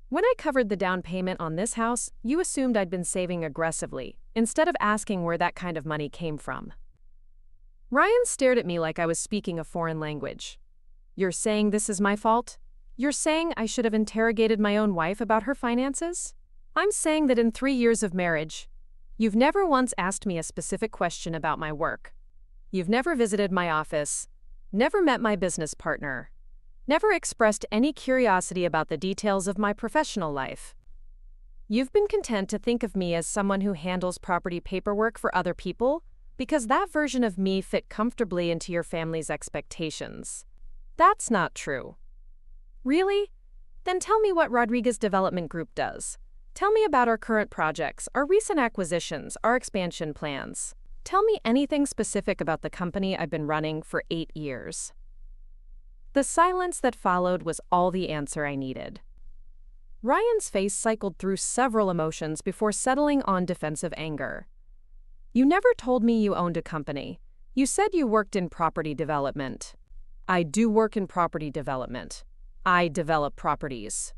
When I covered the down payment on this house, you assumed I'd been saving aggressively, instead of asking where that kind of money came from." Ryan stared at me like I was speaking a foreign language. "You're saying this is my fault? You're saying I should have interrogated my own wife about her finances? I'm saying that in 3 years of marriage, you've never once asked me a specific question about my work. You've never visited my office, never met my business partner, never expressed any curiosity about the details of my professional life. You've been content to think of me as someone who handles property paperwork for other people because that version of me fit comfortably into your family's expectations. That's not true." "Really? Then tell me what Rodriguez Development Group does. Tell me about our current projects, our recent acquisitions, our expansion plans. Tell me anything specific about the company I've been running for 8 years." The silence that followed was all the answer I needed. Ryan's face cycled through several emotions before settling on defensive anger. "You never told me you owned a company. You said you worked in property development." "I do work in property development. I develop properties.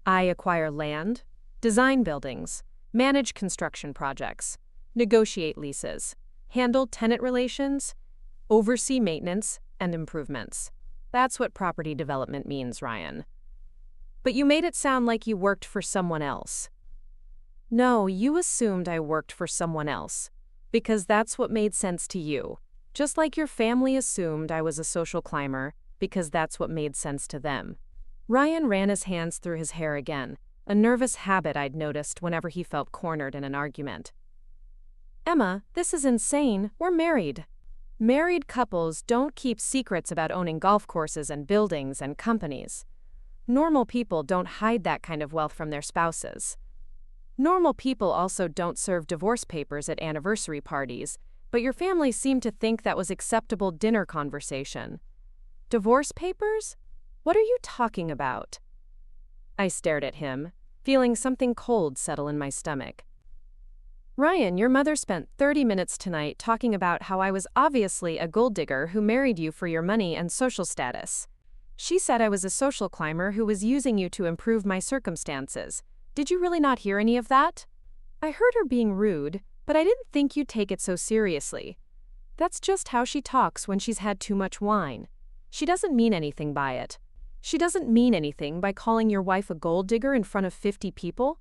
I acquire land, design buildings, manage construction projects, negotiate leases, handle tenant relations, oversee maintenance and improvements. That's what property development means, Ryan. But you made it sound like you worked for someone else." No, you assumed I worked for someone else. Because that's what made sense to you. Just like your family assumed I was a social climber, because that's what made sense to them. Ryan ran his hands through his hair again, a nervous habit I'd noticed whenever he felt cornered in an argument. Emma, this is insane. We're married. Married couples don't keep secrets about owning golf courses and buildings and companies. Normal people don't hide that kind of wealth from their spouses. Normal people also don't serve divorce papers at anniversary parties, but your family seemed to think that was acceptable dinner conversation. Divorce papers? What are you talking about? I stared at him, feeling something cold settle in my stomach. Ryan, your mother spent 30 minutes tonight talking about how I was obviously a gold digger who married you for your money and social status. She said I was a social climber who was using you to improve my circumstances. Did you really not hear any of that? I heard her being rude, but I didn't think you'd take it so seriously. That's just how she talks when she's had too much wine. She doesn't mean anything by it. She doesn't mean anything by calling your wife a gold digger in front of 50 people.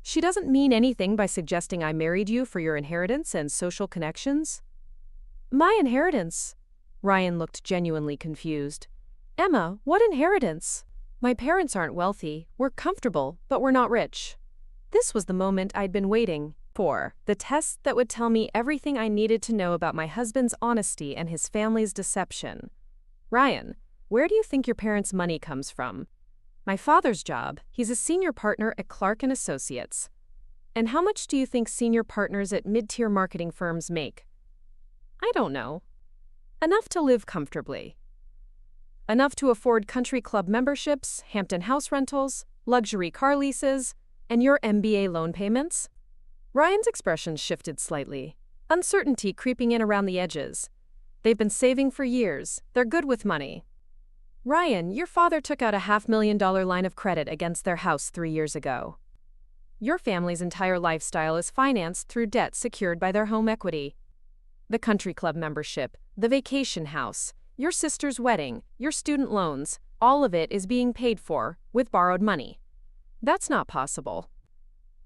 She doesn't mean anything by suggesting I married you for your inheritance and social connections. My inheritance? Ryan looked genuinely confused. Emma, what inheritance? My parents aren't wealthy, we're comfortable, but we're not rich. This was the moment I'd been waiting for, the test that would tell me everything I needed to know about my husband's honesty and his family's deception. Ryan, where do you think your parents' money comes from? My father's job, he's a senior partner at Clark & Associates. And how much do you think senior partners at mid-tier marketing firms make? I don't know. Enough to live comfortably. Enough to afford country club memberships, Hampton house rentals, luxury car leases, and your MBA loan payments? Ryan's expression shifted slightly, uncertainty creeping in around the edges. They've been saving for years. They're good with money. Ryan, your father took out a $500,000 line of credit against their house 3 years ago. Your family's entire lifestyle is financed through debt secured by their home equity. The country club membership, the vacation house, your sister's wedding, your student loans, all of it is being paid for with borrowed money. That's not possible.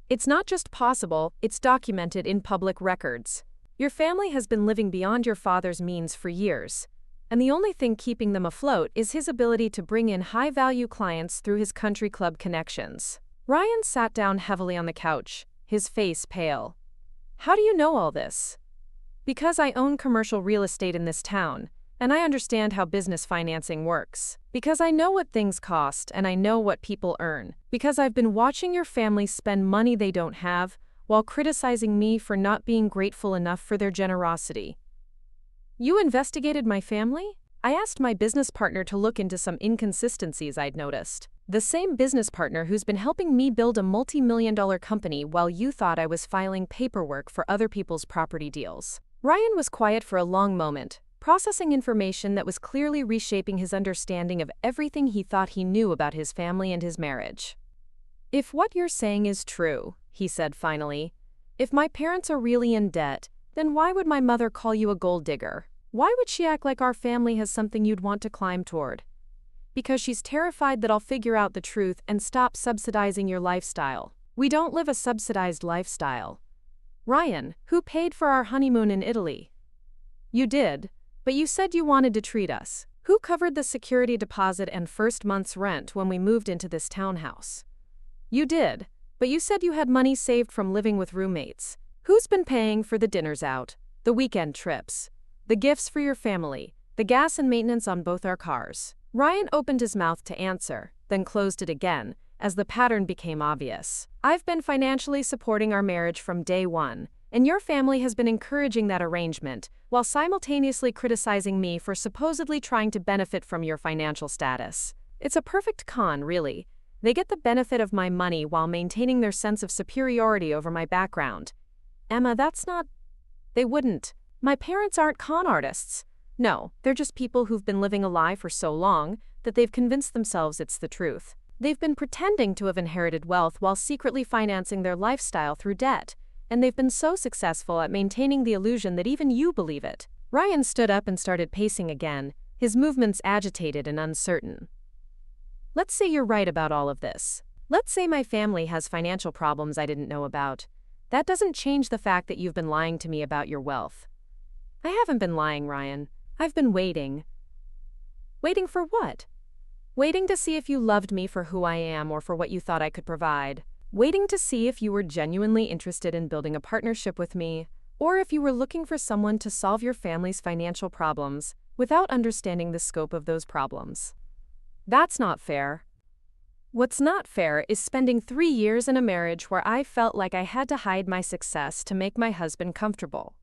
It's not just possible, it's documented in public records. Your family has been living beyond your father's means for years. And the only thing keeping them afloat is his ability to bring in high-value clients through his country club connections. Ryan sat down heavily on the couch, his face pale. How do you know all this? Because I own commercial real estate in this town, and I understand how business financing works. Because I know what things cost and I know what people earn. Because I've been watching your family spend money they don't have, while criticizing me for not being grateful enough for their generosity. You investigated my family? I asked my business partner to look into some inconsistencies I'd noticed. The same business partner who's been helping me build a multi-million-dollar company while you thought I was filing paperwork for other people's property deals. Ryan was quiet for a long moment, processing information that was clearly reshaping his understanding of everything he thought he knew about his family and his marriage. If what you're saying is true, he said finally, if my parents are really in debt, then why would my mother call you a gold digger? Why would she act like our family has something you'd want to climb toward? Because she's terrified that I'll figure out the truth and stop subsidizing your lifestyle. We don't live a subsidized lifestyle. Ryan, who paid for our honeymoon in Italy? You did, but you said you wanted to treat us. Who covered the security deposit and first month's rent when we moved into this townhouse? You did, but you said you had money saved from living with roommates. Who's been paying for the dinners out, the weekend trips, the gifts for your family, the gas and maintenance on both our cars? Ryan opened his mouth to answer, then closed it again, as the pattern became obvious. I've been financially supporting our marriage from day one, and your family has been encouraging that arrangement, while simultaneously criticizing me for supposedly trying to benefit from your financial status. It's a perfect con, really. They get the benefit of my money while maintaining their sense of superiority over my background. Emma, that's not... They wouldn't. My parents aren't con artists. No, they're just people who've been living a lie for so long that they've convinced themselves it's the truth. They've been pretending to have inherited wealth while secretly financing their lifestyle through debt, and they've been so successful at maintaining the illusion that even you believe it. Ryan stood up and started pacing again, his movements agitated and uncertain. Let's say you're right about all of this. Let's say my family has financial problems I didn't know about. That doesn't change the fact that you've been lying to me about your wealth. I haven't been lying, Ryan. I've been waiting. Waiting for what? Waiting to see if you loved me for who I am or for what you thought I could provide. Waiting to see if you were genuinely interested in building a partnership with me, or if you were looking for someone to solve your family's financial problems without understanding the scope of those problems. That's not fair. What's not fair is spending 3 years in a marriage where I felt like I had to hide my success to make my husband comfortable.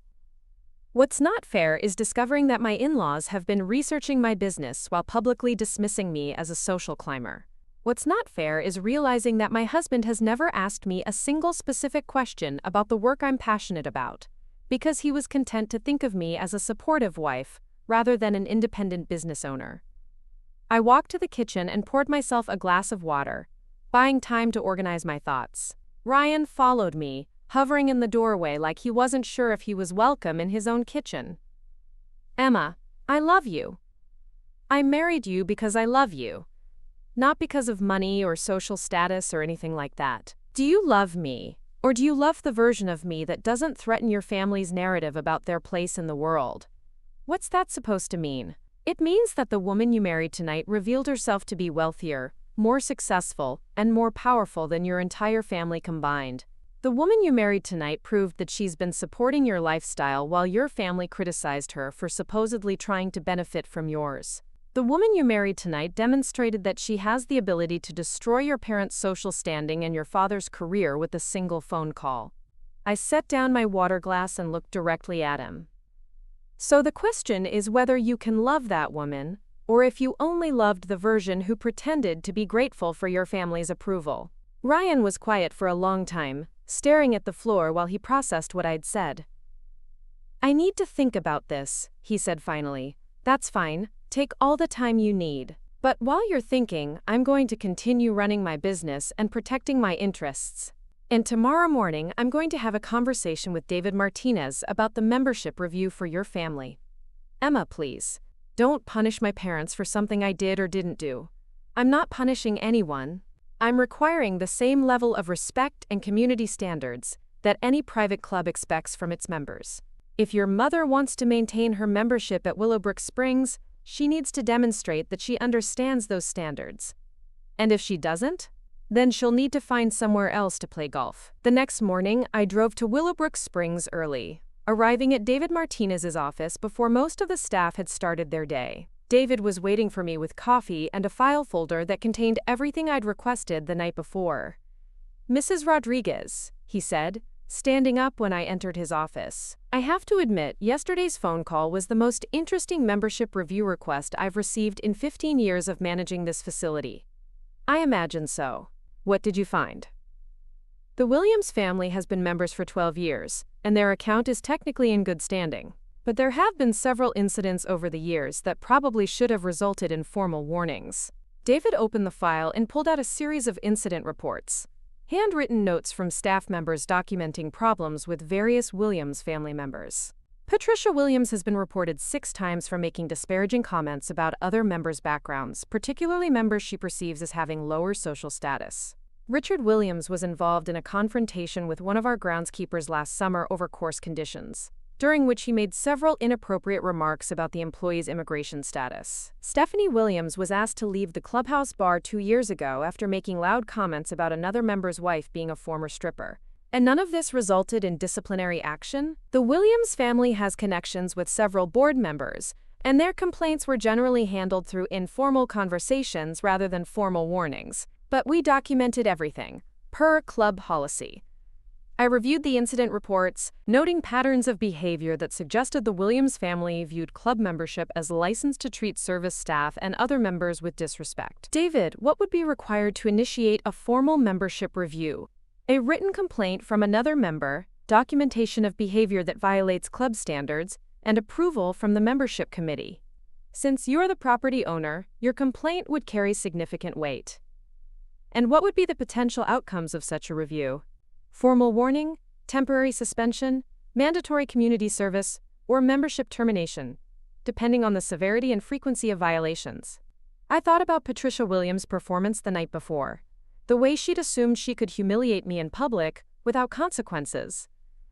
What's not fair is discovering that my in-laws have been researching my business while publicly dismissing me as a social climber. What's not fair is realizing that my husband has never asked me a single specific question about the work I'm passionate about, because he was content to think of me as a supportive wife rather than an independent business owner. I walked to the kitchen and poured myself a glass of water, buying time to organize my thoughts. Ryan followed me, hovering in the doorway like he wasn't sure if he was welcome in his own kitchen. Emma, I love you. I married you because I love you. Not because of money or social status or anything like that. Do you love me, or do you love the version of me that doesn't threaten your family's narrative about their place in the world? What's that supposed to mean? It means that the woman you married tonight revealed herself to be wealthier, more successful, and more powerful than your entire family combined. The woman you married tonight proved that she's been supporting your lifestyle while your family criticized her for supposedly trying to benefit from yours. The woman you married tonight demonstrated that she has the ability to destroy your parents' social standing and your father's career with a single phone call. I set down my water glass and looked directly at him. So the question is whether you can love that woman, or if you only loved the version who pretended to be grateful for your family's approval. Ryan was quiet for a long time, staring at the floor while he processed what I'd said. I need to think about this, he said finally. That's fine, take all the time you need. But while you're thinking, I'm going to continue running my business and protecting my interests. And tomorrow morning, I'm going to have a conversation with David Martinez about the membership review for your family. Emma, please, don't punish my parents for something I did or didn't do. I'm not punishing anyone. I'm requiring the same level of respect and community standards that any private club expects from its members. If your mother wants to maintain her membership at Willowbrook Springs, she needs to demonstrate that she understands those standards. And if she doesn't, then she'll need to find somewhere else to play golf. The next morning, I drove to Willowbrook Springs early, arriving at David Martinez's office before most of the staff had started their day. David was waiting for me with coffee and a file folder that contained everything I'd requested the night before. Mrs. Rodriguez, he said, standing up when I entered his office. I have to admit, yesterday's phone call was the most interesting membership review request I've received in 15 years of managing this facility. I imagine so. What did you find? The Williams family has been members for 12 years, and their account is technically in good standing. But there have been several incidents over the years that probably should have resulted in formal warnings. David opened the file and pulled out a series of incident reports, handwritten notes from staff members documenting problems with various Williams family members. Patricia Williams has been reported 6 times for making disparaging comments about other members' backgrounds, particularly members she perceives as having lower social status. Richard Williams was involved in a confrontation with one of our groundskeepers last summer over course conditions, during which he made several inappropriate remarks about the employee's immigration status. Stephanie Williams was asked to leave the clubhouse bar 2 years ago after making loud comments about another member's wife being a former stripper. And none of this resulted in disciplinary action? The Williams family has connections with several board members, and their complaints were generally handled through informal conversations rather than formal warnings. But we documented everything, per club policy. I reviewed the incident reports, noting patterns of behavior that suggested the Williams family viewed club membership as licensed to treat service staff and other members with disrespect. David, what would be required to initiate a formal membership review? A written complaint from another member, documentation of behavior that violates club standards, and approval from the membership committee. Since you're the property owner, your complaint would carry significant weight. And what would be the potential outcomes of such a review? Formal warning, temporary suspension, mandatory community service, or membership termination, depending on the severity and frequency of violations. I thought about Patricia Williams' performance the night before. The way she'd assumed she could humiliate me in public without consequences.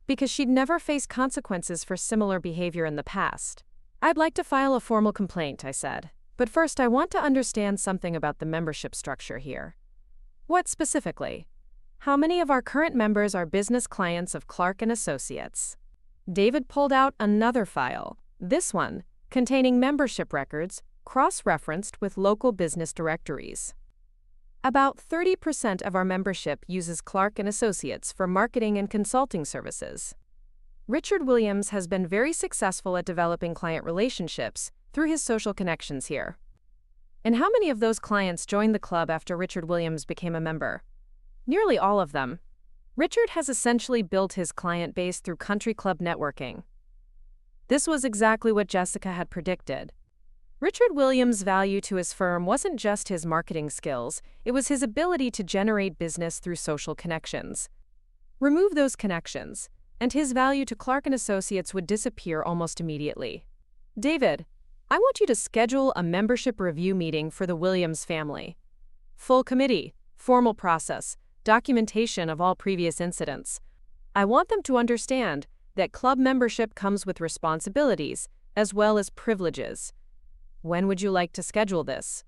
Because she'd never faced consequences for similar behavior in the past. I'd like to file a formal complaint, I said. But first I want to understand something about the membership structure here. What specifically? How many of our current members are business clients of Clark & Associates? David pulled out another file, this one, containing membership records, cross-referenced with local business directories. About 30% of our membership uses Clark & Associates for marketing and consulting services. Richard Williams has been very successful at developing client relationships through his social connections here. And how many of those clients joined the club after Richard Williams became a member? Nearly all of them. Richard has essentially built his client base through country club networking. This was exactly what Jessica had predicted. Richard Williams' value to his firm wasn't just his marketing skills, it was his ability to generate business through social connections. Remove those connections, and his value to Clark & Associates would disappear almost immediately. David, I want you to schedule a membership review meeting for the Williams family. Full committee, formal process, documentation of all previous incidents. I want them to understand that club membership comes with responsibilities as well as privileges. When would you like to schedule this?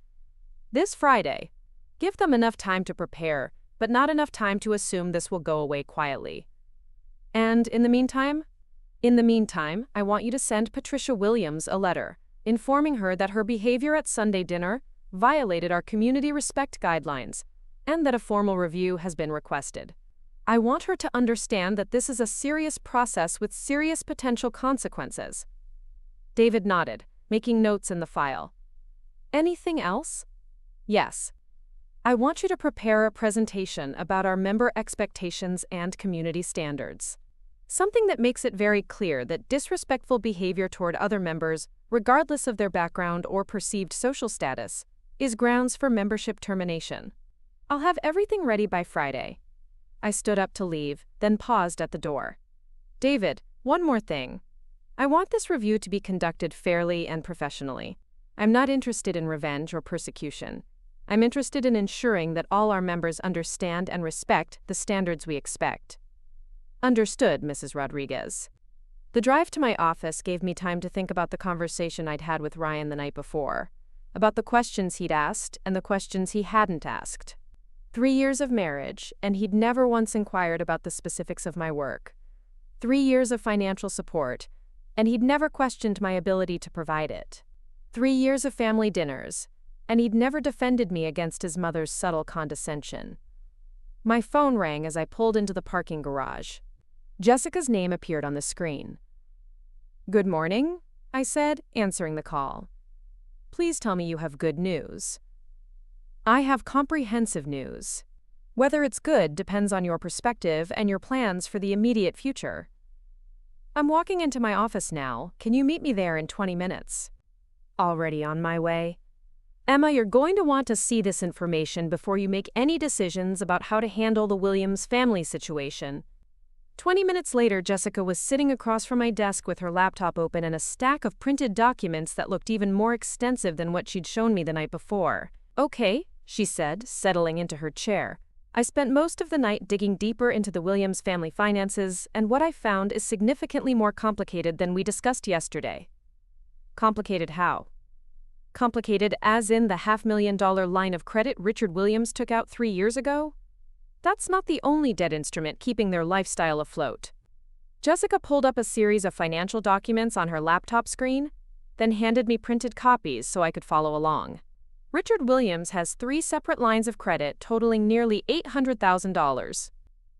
This Friday. Give them enough time to prepare, but not enough time to assume this will go away quietly. And in the meantime? In the meantime, I want you to send Patricia Williams a letter, informing her that her behavior at Sunday dinner violated our community respect guidelines, and that a formal review has been requested. I want her to understand that this is a serious process with serious potential consequences. David nodded, making notes in the file. Anything else? Yes. I want you to prepare a presentation about our member expectations and community standards. Something that makes it very clear that disrespectful behavior toward other members, regardless of their background or perceived social status, is grounds for membership termination. I'll have everything ready by Friday. I stood up to leave, then paused at the door. David, one more thing. I want this review to be conducted fairly and professionally. I'm not interested in revenge or persecution. I'm interested in ensuring that all our members understand and respect the standards we expect. Understood, Mrs. Rodriguez. The drive to my office gave me time to think about the conversation I'd had with Ryan the night before, about the questions he'd asked and the questions he hadn't asked. 3 years of marriage, and he'd never once inquired about the specifics of my work. 3 years of financial support, and he'd never questioned my ability to provide it. 3 years of family dinners, and he'd never defended me against his mother's subtle condescension. My phone rang as I pulled into the parking garage. Jessica's name appeared on the screen. Good morning, I said, answering the call. Please tell me you have good news. I have comprehensive news. Whether it's good depends on your perspective and your plans for the immediate future. I'm walking into my office now. Can you meet me there in 20 minutes? Already on my way. Emma, you're going to want to see this information before you make any decisions about how to handle the Williams family situation. 20 minutes later, Jessica was sitting across from my desk with her laptop open and a stack of printed documents that looked even more extensive than what she'd shown me the night before. Okay, she said, settling into her chair. I spent most of the night digging deeper into the Williams family finances, and what I found is significantly more complicated than we discussed yesterday. Complicated how? Complicated as in the $500,000 line of credit Richard Williams took out 3 years ago? That's not the only debt instrument keeping their lifestyle afloat. Jessica pulled up a series of financial documents on her laptop screen, then handed me printed copies so I could follow along. Richard Williams has 3 separate lines of credit totaling nearly $800,000.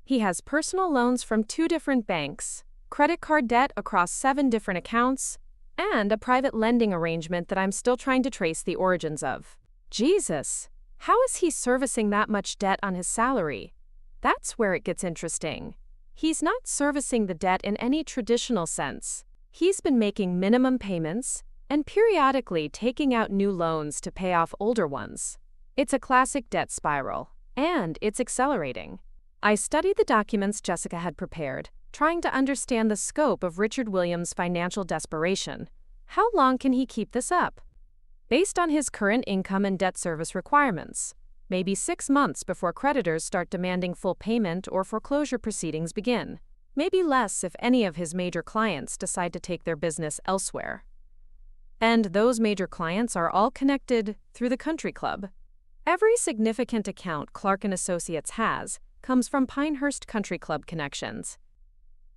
He has personal loans from 2 different banks, credit card debt across 7 different accounts, and a private lending arrangement that I'm still trying to trace the origins of. Jesus! How is he servicing that much debt on his salary? That's where it gets interesting. He's not servicing the debt in any traditional sense. He's been making minimum payments and periodically taking out new loans to pay off older ones. It's a classic debt spiral, and it's accelerating. I studied the documents Jessica had prepared, trying to understand the scope of Richard Williams' financial desperation. How long can he keep this up? Based on his current income and debt service requirements. maybe 6 months before creditors start demanding full payment or foreclosure proceedings begin. Maybe less if any of his major clients decide to take their business elsewhere. And those major clients are all connected through the country club. Every significant account Clark & Associates has comes from Pinehurst Country Club connections.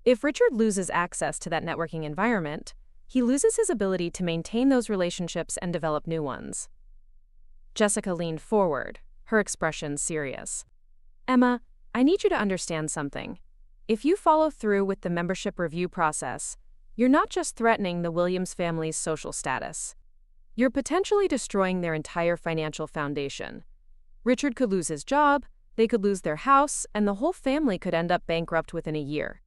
If Richard loses access to that networking environment, he loses his ability to maintain those relationships and develop new ones. Jessica leaned forward, her expression serious. Emma, I need you to understand something. If you follow through with the membership review process, you're not just threatening the Williams family's social status. You're potentially destroying their entire financial foundation. Richard could lose his job, they could lose their house, and the whole family could end up bankrupt within a year.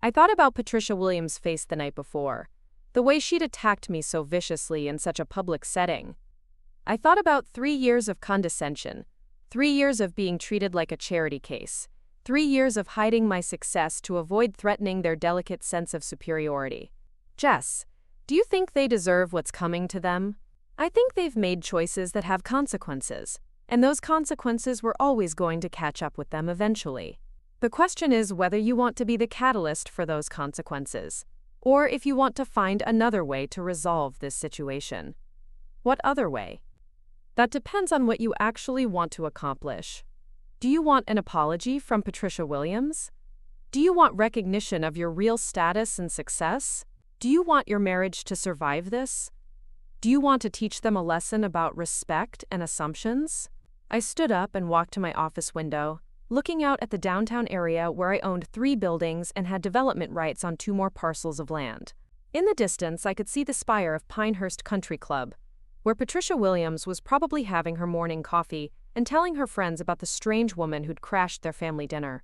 I thought about Patricia Williams' face the night before, the way she'd attacked me so viciously in such a public setting. I thought about 3 years of condescension, 3 years of being treated like a charity case, 3 years of hiding my success to avoid threatening their delicate sense of superiority. Jess, do you think they deserve what's coming to them? I think they've made choices that have consequences, and those consequences were always going to catch up with them eventually. The question is whether you want to be the catalyst for those consequences, or if you want to find another way to resolve this situation. What other way? That depends on what you actually want to accomplish. Do you want an apology from Patricia Williams? Do you want recognition of your real status and success? Do you want your marriage to survive this? Do you want to teach them a lesson about respect and assumptions? I stood up and walked to my office window, looking out at the downtown area where I owned 3 buildings and had development rights on 2 more parcels of land. In the distance, I could see the spire of Pinehurst Country Club, where Patricia Williams was probably having her morning coffee and telling her friends about the strange woman who'd crashed their family dinner.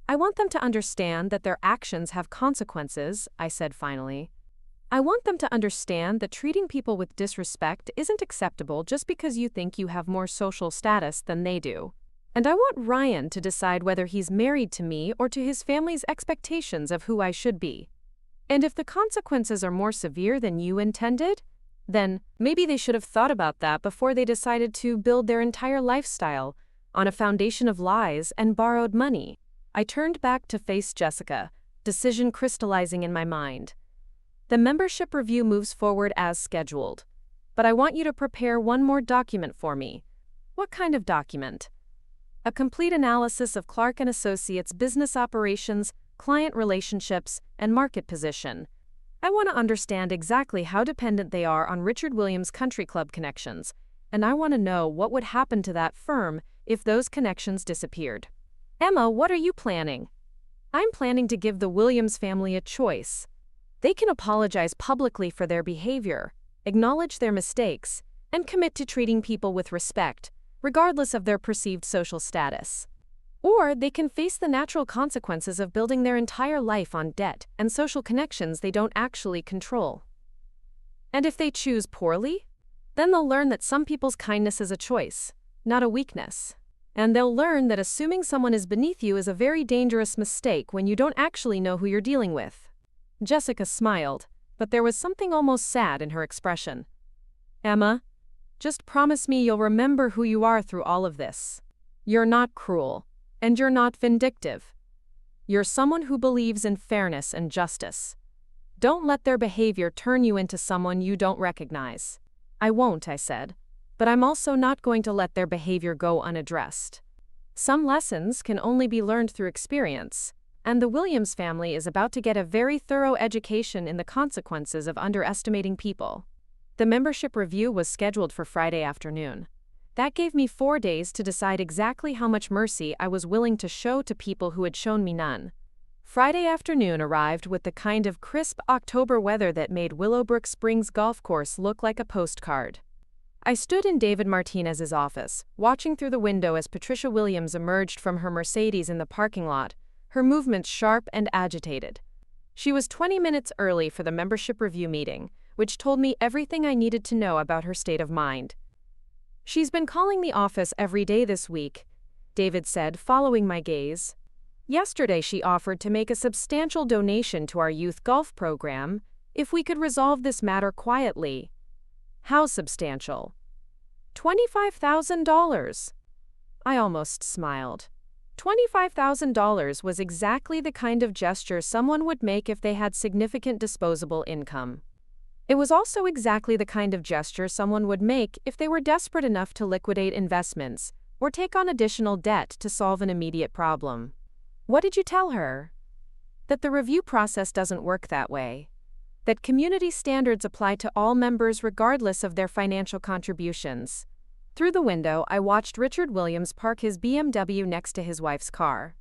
I want them to understand that their actions have consequences, I said finally. I want them to understand that treating people with disrespect isn't acceptable just because you think you have more social status than they do. And I want Ryan to decide whether he's married to me or to his family's expectations of who I should be. And if the consequences are more severe than you intended, then maybe they should have thought about that before they decided to build their entire lifestyle on a foundation of lies and borrowed money. I turned back to face Jessica, decision crystallizing in my mind. The membership review moves forward as scheduled, but I want you to prepare one more document for me. What kind of document? A complete analysis of Clark & Associates' business operations, client relationships, and market position. I want to understand exactly how dependent they are on Richard Williams' country club connections, and I want to know what would happen to that firm if those connections disappeared. Emma, what are you planning? I'm planning to give the Williams family a choice. They can apologize publicly for their behavior, acknowledge their mistakes, and commit to treating people with respect, regardless of their perceived social status. Or they can face the natural consequences of building their entire life on debt and social connections they don't actually control. And if they choose poorly, then they'll learn that some people's kindness is a choice, not a weakness. And they'll learn that assuming someone is beneath you is a very dangerous mistake when you don't actually know who you're dealing with. Jessica smiled, but there was something almost sad in her expression. Emma, just promise me you'll remember who you are through all of this. You're not cruel, and you're not vindictive. You're someone who believes in fairness and justice. Don't let their behavior turn you into someone you don't recognize. I won't, I said, but I'm also not going to let their behavior go unaddressed. Some lessons can only be learned through experience, and the Williams family is about to get a very thorough education in the consequences of underestimating people. The membership review was scheduled for Friday afternoon. That gave me 4 days to decide exactly how much mercy I was willing to show to people who had shown me none. Friday afternoon arrived with the kind of crisp October weather that made Willowbrook Springs Golf Course look like a postcard. I stood in David Martinez's office, watching through the window as Patricia Williams emerged from her Mercedes in the parking lot, her movements sharp and agitated. She was 20 minutes early for the membership review meeting, which told me everything I needed to know about her state of mind. She's been calling the office every day this week, David said, following my gaze. Yesterday she offered to make a substantial donation to our youth golf program if we could resolve this matter quietly. How substantial? $25,000. I almost smiled. $25,000 was exactly the kind of gesture someone would make if they had significant disposable income. It was also exactly the kind of gesture someone would make if they were desperate enough to liquidate investments or take on additional debt to solve an immediate problem. What did you tell her? That the review process doesn't work that way. That community standards apply to all members regardless of their financial contributions. Through the window, I watched Richard Williams park his BMW next to his wife's car.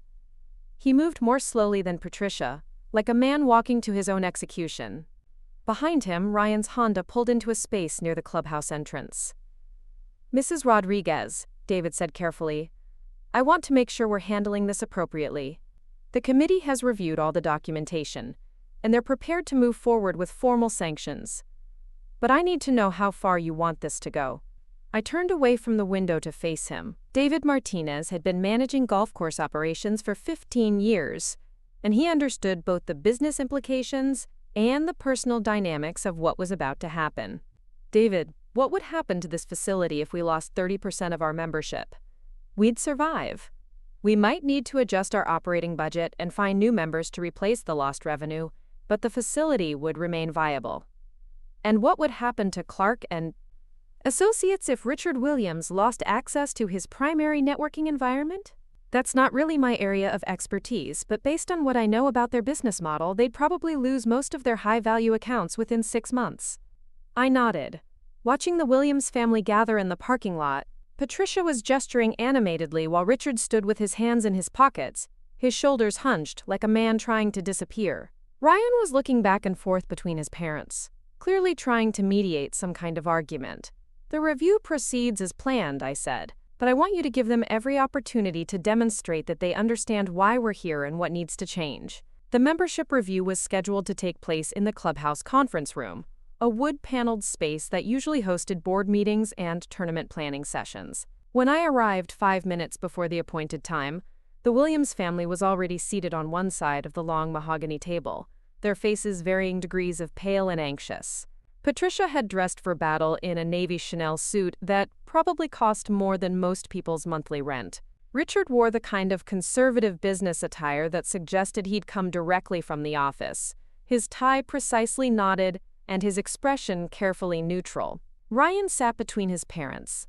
He moved more slowly than Patricia, like a man walking to his own execution. Behind him, Ryan's Honda pulled into a space near the clubhouse entrance. "Mrs. Rodriguez," David said carefully, "I want to make sure we're handling this appropriately. The committee has reviewed all the documentation, and they're prepared to move forward with formal sanctions. But I need to know how far you want this to go." I turned away from the window to face him. David Martinez had been managing golf course operations for 15 years, and he understood both the business implications and the personal dynamics of what was about to happen. "David, what would happen to this facility if we lost 30% of our membership?" "We'd survive. We might need to adjust our operating budget and find new members to replace the lost revenue, but the facility would remain viable." "And what would happen to Clark and Associates if Richard Williams lost access to his primary networking environment?" "That's not really my area of expertise, but based on what I know about their business model, they'd probably lose most of their high-value accounts within 6 months." I nodded. Watching the Williams family gather in the parking lot, Patricia was gesturing animatedly while Richard stood with his hands in his pockets, his shoulders hunched like a man trying to disappear. Ryan was looking back and forth between his parents, clearly trying to mediate some kind of argument. "The review proceeds as planned," I said, "but I want you to give them every opportunity to demonstrate that they understand why we're here and what needs to change." The membership review was scheduled to take place in the clubhouse conference room, a wood-paneled space that usually hosted board meetings and tournament planning sessions. When I arrived 5 minutes before the appointed time, the Williams family was already seated on one side of the long mahogany table, their faces varying degrees of pale and anxious. Patricia had dressed for battle in a navy Chanel suit that probably cost more than most people's monthly rent. Richard wore the kind of conservative business attire that suggested he'd come directly from the office, his tie precisely knotted and his expression carefully neutral. Ryan sat between his parents,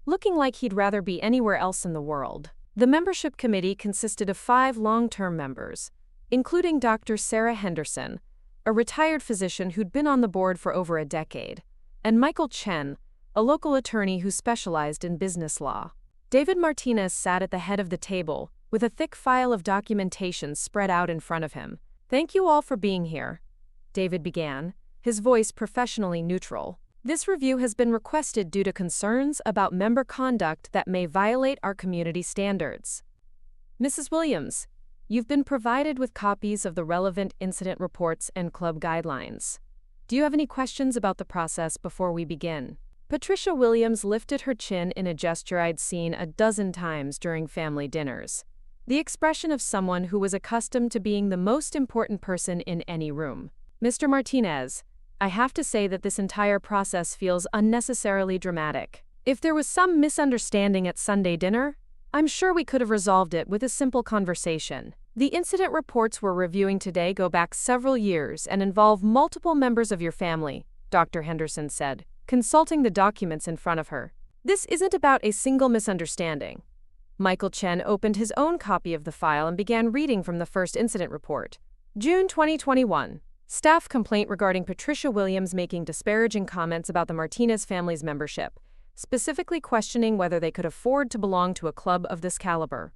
looking like he'd rather be anywhere else in the world. The membership committee consisted of 5 long-term members, including Dr. Sarah Henderson, a retired physician who'd been on the board for over a decade, and Michael Chen, a local attorney who specialized in business law. David Martinez sat at the head of the table, with a thick file of documentation spread out in front of him. "Thank you all for being here," David began, his voice professionally neutral. "This review has been requested due to concerns about member conduct that may violate our community standards. Mrs. Williams, you've been provided with copies of the relevant incident reports and club guidelines. Do you have any questions about the process before we begin?" Patricia Williams lifted her chin in a gesture I'd seen a dozen times during family dinners, the expression of someone who was accustomed to being the most important person in any room. "Mr. Martinez, I have to say that this entire process feels unnecessarily dramatic. If there was some misunderstanding at Sunday dinner, I'm sure we could have resolved it with a simple conversation. The incident reports we're reviewing today go back several years and involve multiple members of your family," Dr. Henderson said, consulting the documents in front of her. "This isn't about a single misunderstanding." Michael Chen opened his own copy of the file and began reading from the first incident report. "June 2021. Staff complaint regarding Patricia Williams making disparaging comments about the Martinez family's membership, specifically questioning whether they could afford to belong to a club of this caliber.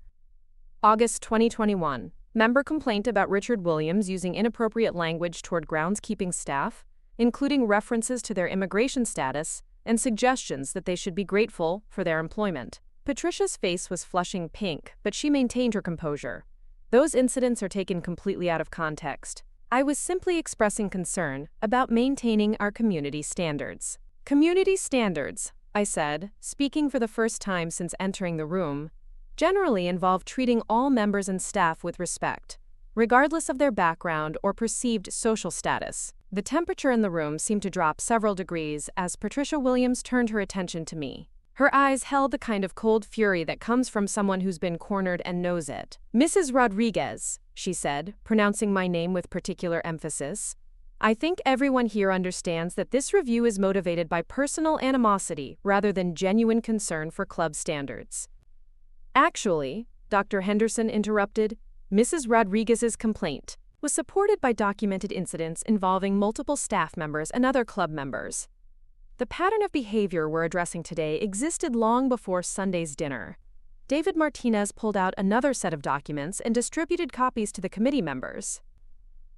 August 2021. Member complaint about Richard Williams using inappropriate language toward groundskeeping staff, including references to their immigration status and suggestions that they should be grateful for their employment." Patricia's face was flushing pink, but she maintained her composure. "Those incidents are taken completely out of context. I was simply expressing concern about maintaining our community standards." "Community standards," I said, speaking for the first time since entering the room, "generally involve treating all members and staff with respect, regardless of their background or perceived social status." The temperature in the room seemed to drop several degrees as Patricia Williams turned her attention to me. Her eyes held the kind of cold fury that comes from someone who's been cornered and knows it. "Mrs. Rodriguez," she said, pronouncing my name with particular emphasis, "I think everyone here understands that this review is motivated by personal animosity rather than genuine concern for club standards." "Actually," Dr. Henderson interrupted, "Mrs. Rodriguez's complaint was supported by documented incidents involving multiple staff members and other club members. The pattern of behavior we're addressing today existed long before Sunday's dinner." David Martinez pulled out another set of documents and distributed copies to the committee members.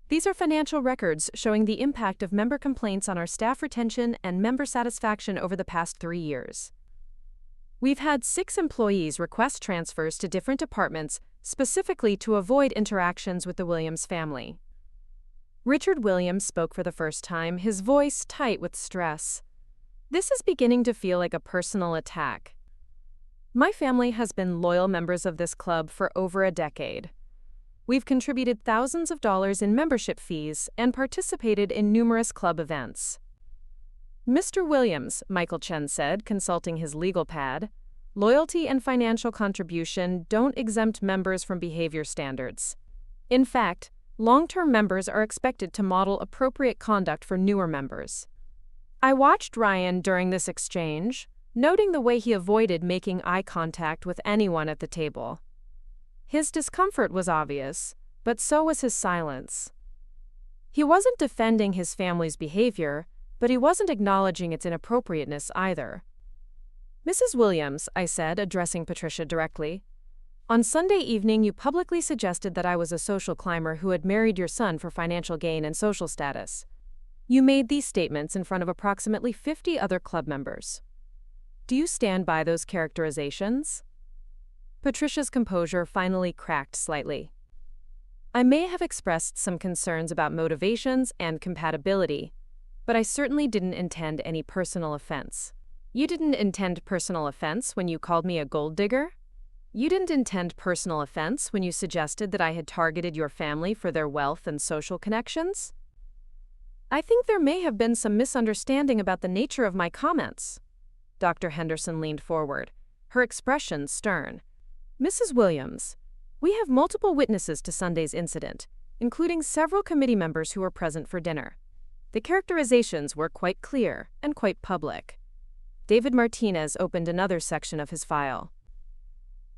"These are financial records showing the impact of member complaints on our staff retention and member satisfaction over the past 3 years. We've had 6 employees request transfers to different departments specifically to avoid interactions with the Williams family." Richard Williams spoke for the first time, his voice tight with stress. "This is beginning to feel like a personal attack. My family has been loyal members of this club for over a decade. We've contributed thousands of dollars in membership fees and participated in numerous club events." "Mr. Williams," Michael Chen said, consulting his legal pad, "loyalty and financial contribution don't exempt members from behavior standards. In fact, long-term members are expected to model appropriate conduct for newer members." I watched Ryan during this exchange, noting the way he avoided making eye contact with anyone at the table. His discomfort was obvious, but so was his silence. He wasn't defending his family's behavior, but he wasn't acknowledging its inappropriateness either. "Mrs. Williams," I said, addressing Patricia directly, "on Sunday evening you publicly suggested that I was a social climber who had married your son for financial gain and social status. You made these statements in front of approximately 50 other club members. Do you stand by those characterizations?" Patricia's composure finally cracked slightly. "I may have expressed some concerns about motivations and compatibility, but I certainly didn't intend any personal offense." "You didn't intend personal offense when you called me a gold digger? You didn't intend personal offense when you suggested that I had targeted your family for their wealth and social connections?" "I think there may have been some misunderstanding about the nature of my comments." Dr. Henderson leaned forward, her expression stern. "Mrs. Williams, we have multiple witnesses to Sunday's incident, including several committee members who were present for dinner. The characterizations were quite clear and quite public." David Martinez opened another section of his file.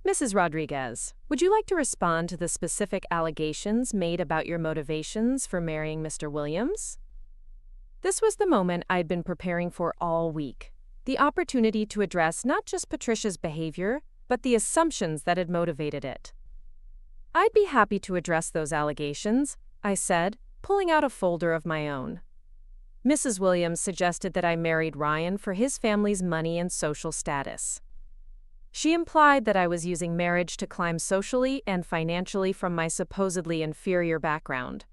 "Mrs. Rodriguez, would you like to respond to the specific allegations made about your motivations for marrying Mr. Williams?" This was the moment I'd been preparing for all week. The opportunity to address not just Patricia's behavior, but the assumptions that had motivated it. "I'd be happy to address those allegations," I said, pulling out a folder of my own. "Mrs. Williams suggested that I married Ryan for his family's money and social status. She implied that I was using marriage to climb socially and financially from my supposedly inferior background."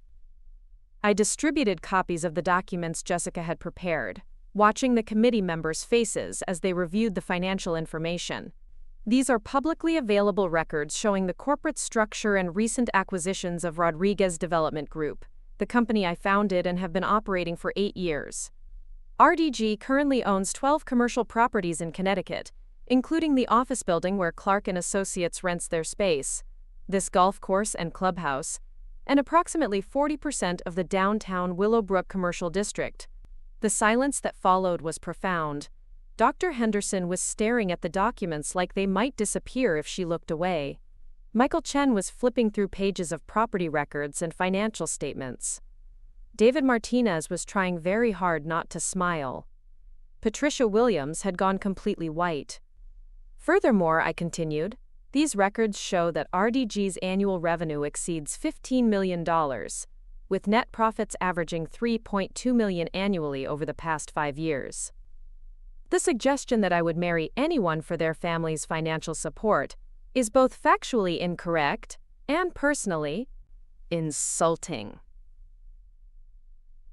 I distributed copies of the documents Jessica had prepared, watching the committee members' faces as they reviewed the financial information. These are publicly available records showing the corporate structure and recent acquisitions of Rodriguez Development Group, the company I founded and have been operating for 8 years. RDG currently owns 12 commercial properties in Connecticut, including the office building where Clark & Associates rents their space, this golf course and clubhouse, and approximately 40% of the downtown Willowbrook commercial district. The silence that followed was profound. Dr. Henderson was staring at the documents like they might disappear if she looked away. Michael Chen was flipping through pages of property records and financial statements. David Martinez was trying very hard not to smile. Patricia Williams had gone completely white. "Furthermore," I continued, "these records show that RDG's annual revenue exceeds $15 million, with net profits averaging $3.2 million annually over the past 5 years. The suggestion that I would marry anyone for their family's financial support is both factually incorrect and personally insulting."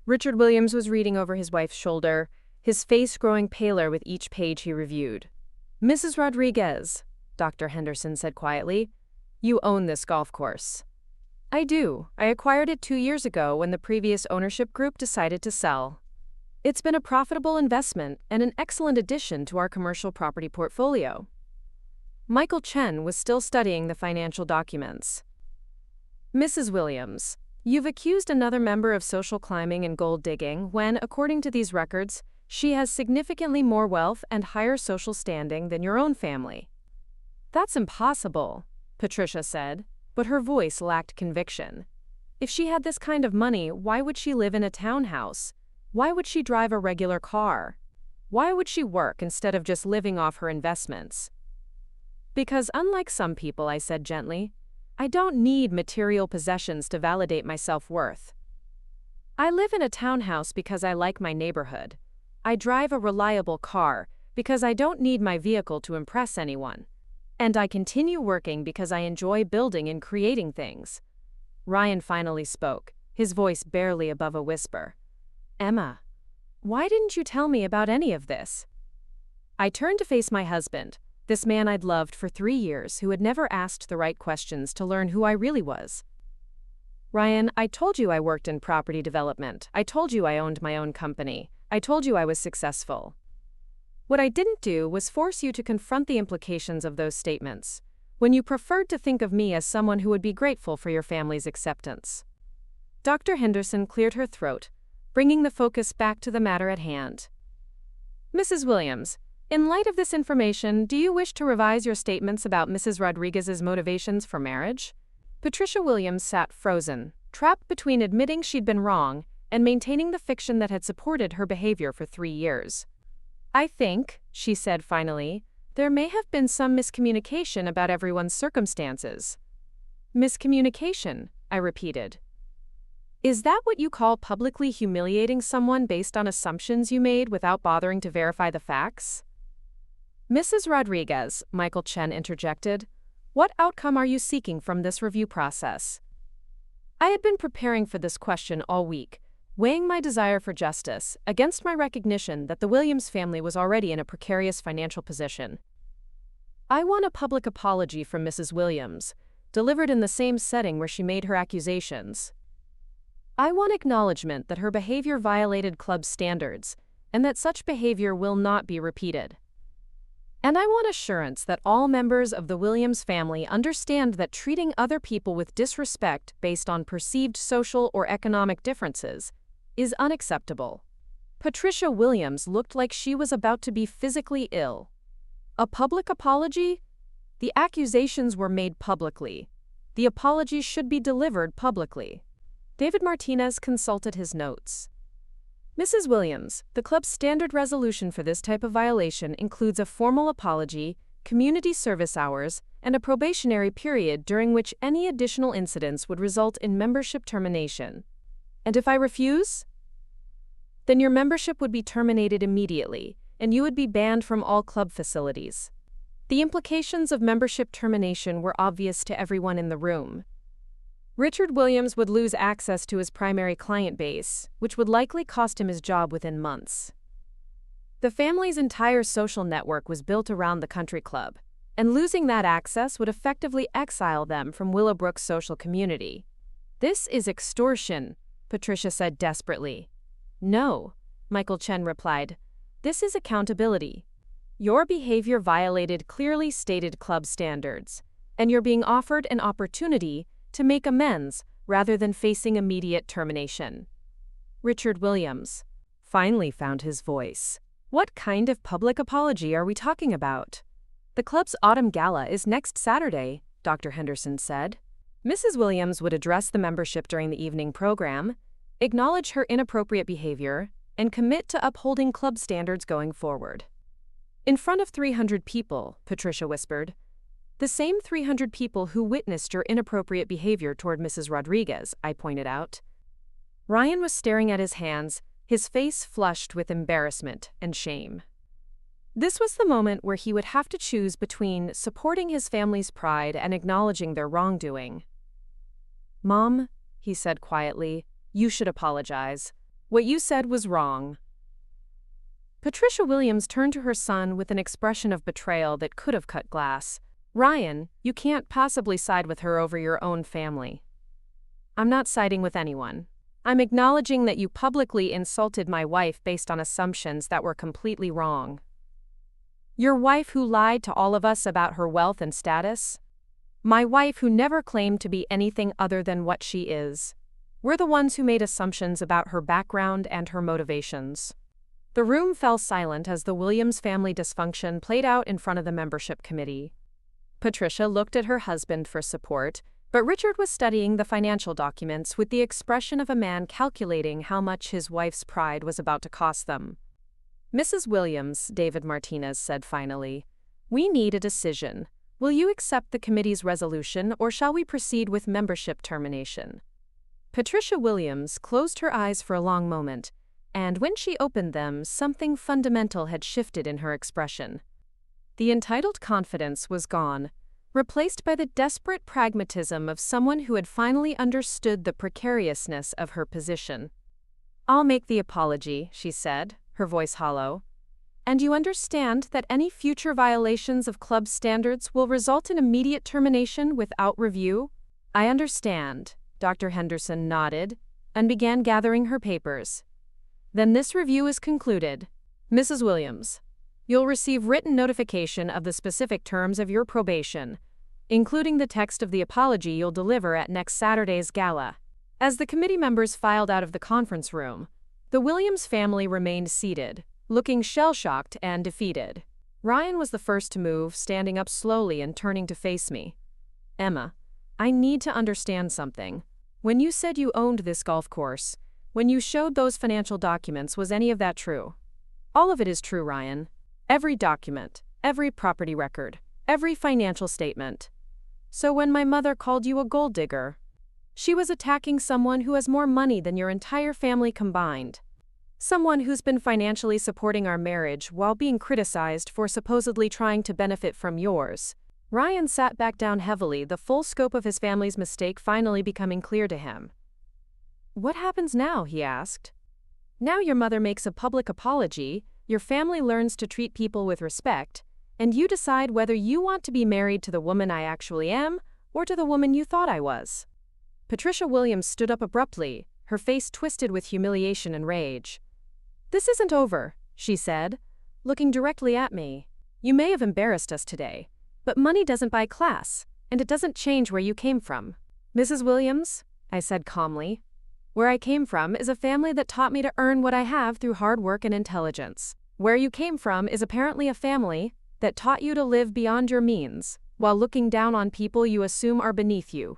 Richard Williams was reading over his wife's shoulder, his face growing paler with each page he reviewed. "Mrs. Rodriguez," Dr. Henderson said quietly, "you own this golf course." "I do. I acquired it 2 years ago when the previous ownership group decided to sell." It's been a profitable investment and an excellent addition to our commercial property portfolio. Michael Chen was still studying the financial documents. Mrs. Williams, you've accused another member of social climbing and gold digging when, according to these records, she has significantly more wealth and higher social standing than your own family. That's impossible, Patricia said, but her voice lacked conviction. If she had this kind of money, why would she live in a townhouse? Why would she drive a regular car? Why would she work instead of just living off her investments? Because unlike some people, I said gently, I don't need material possessions to validate my self-worth. I live in a townhouse because I like my neighborhood. I drive a reliable car because I don't need my vehicle to impress anyone. And I continue working because I enjoy building and creating things. Ryan finally spoke, his voice barely above a whisper. Emma, why didn't you tell me about any of this? I turned to face my husband, this man I'd loved for 3 years who had never asked the right questions to learn who I really was. Ryan, I told you I worked in property development. I told you I owned my own company. I told you I was successful. What I didn't do was force you to confront the implications of those statements, when you preferred to think of me as someone who would be grateful for your family's acceptance. Dr. Henderson cleared her throat, bringing the focus back to the matter at hand. Mrs. Williams, in light of this information, do you wish to revise your statements about Mrs. Rodriguez's motivations for marriage? Patricia Williams sat frozen, trapped between admitting she'd been wrong and maintaining the fiction that had supported her behavior for 3 years. I think, she said finally, there may have been some miscommunication about everyone's circumstances. Miscommunication, I repeated. Is that what you call publicly humiliating someone based on assumptions you made without bothering to verify the facts? Mrs. Rodriguez, Michael Chen interjected, what outcome are you seeking from this review process? I had been preparing for this question all week, weighing my desire for justice against my recognition that the Williams family was already in a precarious financial position. I want a public apology from Mrs. Williams, delivered in the same setting where she made her accusations. I want acknowledgement that her behavior violated club standards, and that such behavior will not be repeated. And I want assurance that all members of the Williams family understand that treating other people with disrespect based on perceived social or economic differences is unacceptable. Patricia Williams looked like she was about to be physically ill. A public apology? The accusations were made publicly. The apology should be delivered publicly. David Martinez consulted his notes. Mrs. Williams, the club's standard resolution for this type of violation includes a formal apology, community service hours, and a probationary period during which any additional incidents would result in membership termination. And if I refuse? Then your membership would be terminated immediately, and you would be banned from all club facilities. The implications of membership termination were obvious to everyone in the room. Richard Williams would lose access to his primary client base, which would likely cost him his job within months. The family's entire social network was built around the country club, and losing that access would effectively exile them from Willowbrook's social community. This is extortion, Patricia said desperately. No, Michael Chen replied. This is accountability. Your behavior violated clearly stated club standards, and you're being offered an opportunity to make amends rather than facing immediate termination. Richard Williams finally found his voice. What kind of public apology are we talking about? The club's autumn gala is next Saturday, Dr. Henderson said. Mrs. Williams would address the membership during the evening program, acknowledge her inappropriate behavior, and commit to upholding club standards going forward. In front of 300 people, Patricia whispered. The same 300 people who witnessed your inappropriate behavior toward Mrs. Rodriguez, I pointed out. Ryan was staring at his hands, his face flushed with embarrassment and shame. This was the moment where he would have to choose between supporting his family's pride and acknowledging their wrongdoing. Mom, he said quietly, you should apologize. What you said was wrong. Patricia Williams turned to her son with an expression of betrayal that could have cut glass. Ryan, you can't possibly side with her over your own family. I'm not siding with anyone. I'm acknowledging that you publicly insulted my wife based on assumptions that were completely wrong. Your wife who lied to all of us about her wealth and status? My wife who never claimed to be anything other than what she is. We're the ones who made assumptions about her background and her motivations. The room fell silent as the Williams family dysfunction played out in front of the membership committee. Patricia looked at her husband for support, but Richard was studying the financial documents with the expression of a man calculating how much his wife's pride was about to cost them. Mrs. Williams, David Martinez said finally, "We need a decision. Will you accept the committee's resolution or shall we proceed with membership termination?" Patricia Williams closed her eyes for a long moment, and when she opened them, something fundamental had shifted in her expression. The entitled confidence was gone, replaced by the desperate pragmatism of someone who had finally understood the precariousness of her position. "I'll make the apology," she said, her voice hollow. "And you understand that any future violations of club standards will result in immediate termination without review?" "I understand," Dr. Henderson nodded and began gathering her papers. "Then this review is concluded. Mrs. Williams, you'll receive written notification of the specific terms of your probation, including the text of the apology you'll deliver at next Saturday's gala." As the committee members filed out of the conference room, the Williams family remained seated, looking shell-shocked and defeated. Ryan was the first to move, standing up slowly and turning to face me. "Emma, I need to understand something. When you said you owned this golf course, when you showed those financial documents, was any of that true?" "All of it is true, Ryan. Every document, every property record, every financial statement." "So when my mother called you a gold digger, she was attacking someone who has more money than your entire family combined. Someone who's been financially supporting our marriage while being criticized for supposedly trying to benefit from yours." Ryan sat back down heavily, the full scope of his family's mistake finally becoming clear to him. "What happens now?" he asked. "Now your mother makes a public apology, your family learns to treat people with respect, and you decide whether you want to be married to the woman I actually am or to the woman you thought I was." Patricia Williams stood up abruptly, her face twisted with humiliation and rage. "This isn't over," she said, looking directly at me. "You may have embarrassed us today, but money doesn't buy class, and it doesn't change where you came from." "Mrs. Williams," I said calmly, "where I came from is a family that taught me to earn what I have through hard work and intelligence. Where you came from is apparently a family that taught you to live beyond your means, while looking down on people you assume are beneath you.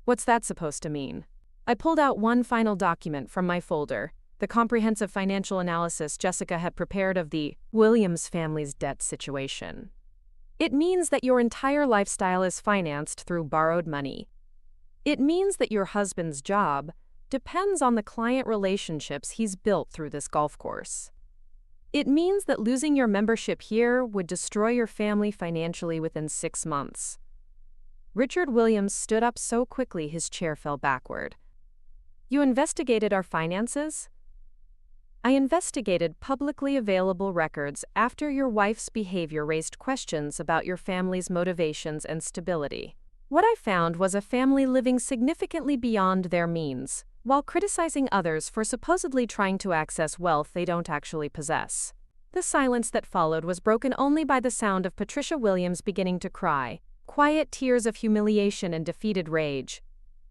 What's that supposed to mean?" I pulled out one final document from my folder, the comprehensive financial analysis Jessica had prepared of the Williams family's debt situation. "It means that your entire lifestyle is financed through borrowed money. It means that your husband's job depends on the client relationships he's built through this golf course. It means that losing your membership here would destroy your family financially within 6 months." Richard Williams stood up so quickly his chair fell backward. "You investigated our finances?" "I investigated publicly available records after your wife's behavior raised questions about your family's motivations and stability. What I found was a family living significantly beyond their means, while criticizing others for supposedly trying to access wealth they don't actually possess." The silence that followed was broken only by the sound of Patricia Williams beginning to cry, quiet tears of humiliation and defeated rage.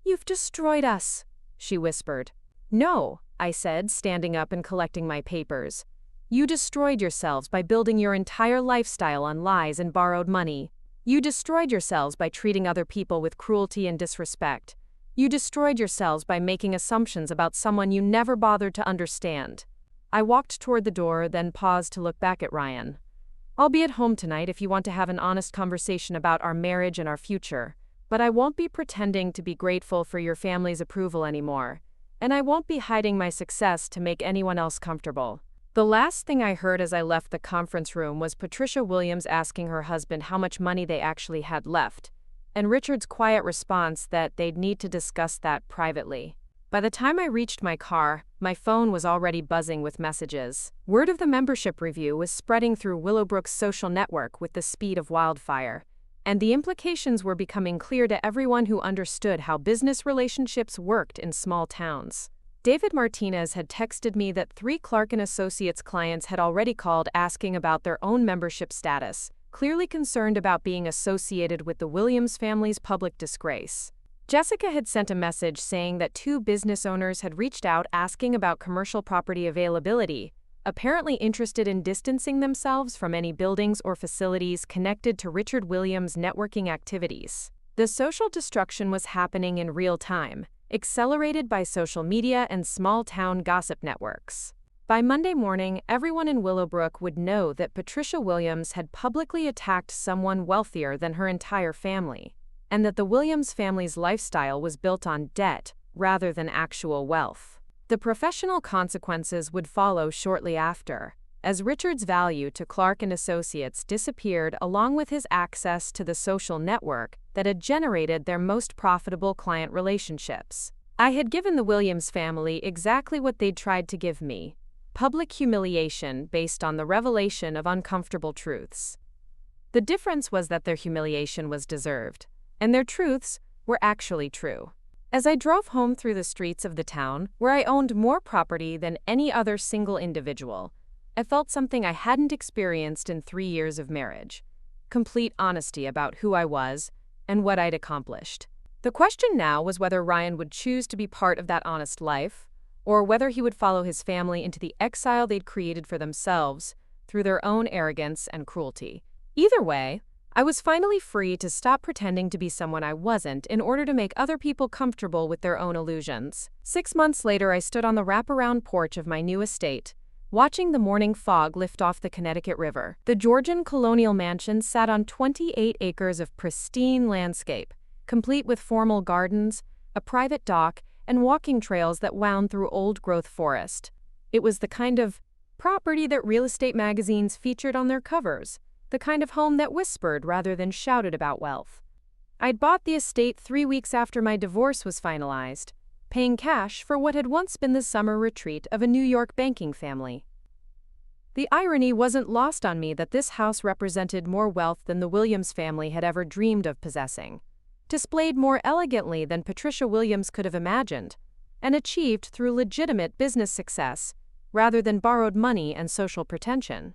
"You've destroyed us," she whispered. "No," I said, standing up and collecting my papers. "You destroyed yourselves by building your entire lifestyle on lies and borrowed money. You destroyed yourselves by treating other people with cruelty and disrespect. You destroyed yourselves by making assumptions about someone you never bothered to understand." I walked toward the door, then paused to look back at Ryan. "I'll be at home tonight if you want to have an honest conversation about our marriage and our future, but I won't be pretending to be grateful for your family's approval anymore, and I won't be hiding my success to make anyone else comfortable." The last thing I heard as I left the conference room was Patricia Williams asking her husband how much money they actually had left, and Richard's quiet response that they'd need to discuss that privately. By the time I reached my car, my phone was already buzzing with messages. Word of the membership review was spreading through Willowbrook's social network with the speed of wildfire, and the implications were becoming clear to everyone who understood how business relationships worked in small towns. David Martinez had texted me that 3 Clark & Associates clients had already called asking about their own membership status, clearly concerned about being associated with the Williams family's public disgrace. Jessica had sent a message saying that 2 business owners had reached out asking about commercial property availability, apparently interested in distancing themselves from any buildings or facilities connected to Richard Williams' networking activities. The social destruction was happening in real time, accelerated by social media and small-town gossip networks. By Monday morning, everyone in Willowbrook would know that Patricia Williams had publicly attacked someone wealthier than her entire family, and that the Williams family's lifestyle was built on debt rather than actual wealth. The professional consequences would follow shortly after, as Richard's value to Clark & Associates disappeared along with his access to the social network that had generated their most profitable client relationships. I had given the Williams family exactly what they'd tried to give me: public humiliation based on the revelation of uncomfortable truths. The difference was that their humiliation was deserved, and their truths were actually true. As I drove home through the streets of the town, where I owned more property than any other single individual, I felt something I hadn't experienced in 3 years of marriage: complete honesty about who I was and what I'd accomplished. The question now was whether Ryan would choose to be part of that honest life, or whether he would follow his family into the exile they'd created for themselves through their own arrogance and cruelty. Either way, I was finally free to stop pretending to be someone I wasn't in order to make other people comfortable with their own illusions. 6 months later, I stood on the wraparound porch of my new estate, watching the morning fog lift off the Connecticut River. The Georgian colonial mansion sat on 28 acres of pristine landscape, complete with formal gardens, a private dock, and walking trails that wound through old-growth forest. It was the kind of property that real estate magazines featured on their covers, the kind of home that whispered rather than shouted about wealth. I'd bought the estate 3 weeks after my divorce was finalized, paying cash for what had once been the summer retreat of a New York banking family. The irony wasn't lost on me that this house represented more wealth than the Williams family had ever dreamed of possessing, displayed more elegantly than Patricia Williams could have imagined, and achieved through legitimate business success rather than borrowed money and social pretension.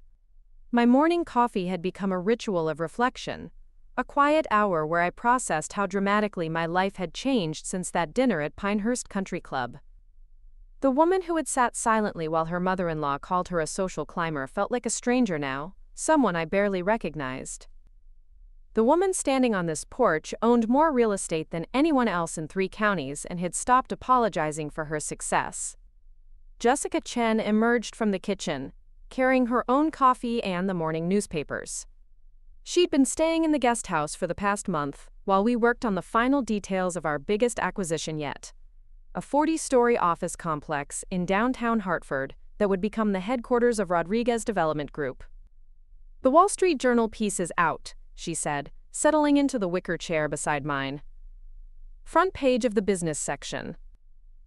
My morning coffee had become a ritual of reflection, a quiet hour where I processed how dramatically my life had changed since that dinner at Pinehurst Country Club. The woman who had sat silently while her mother-in-law called her a social climber felt like a stranger now, someone I barely recognized. The woman standing on this porch owned more real estate than anyone else in 3 counties and had stopped apologizing for her success. Jessica Chen emerged from the kitchen, carrying her own coffee and the morning newspapers. She'd been staying in the guest house for the past month while we worked on the final details of our biggest acquisition yet, a 40-story office complex in downtown Hartford that would become the headquarters of Rodriguez Development Group. "The Wall Street Journal piece is out," she said, settling into the wicker chair beside mine. "Front page of the business section."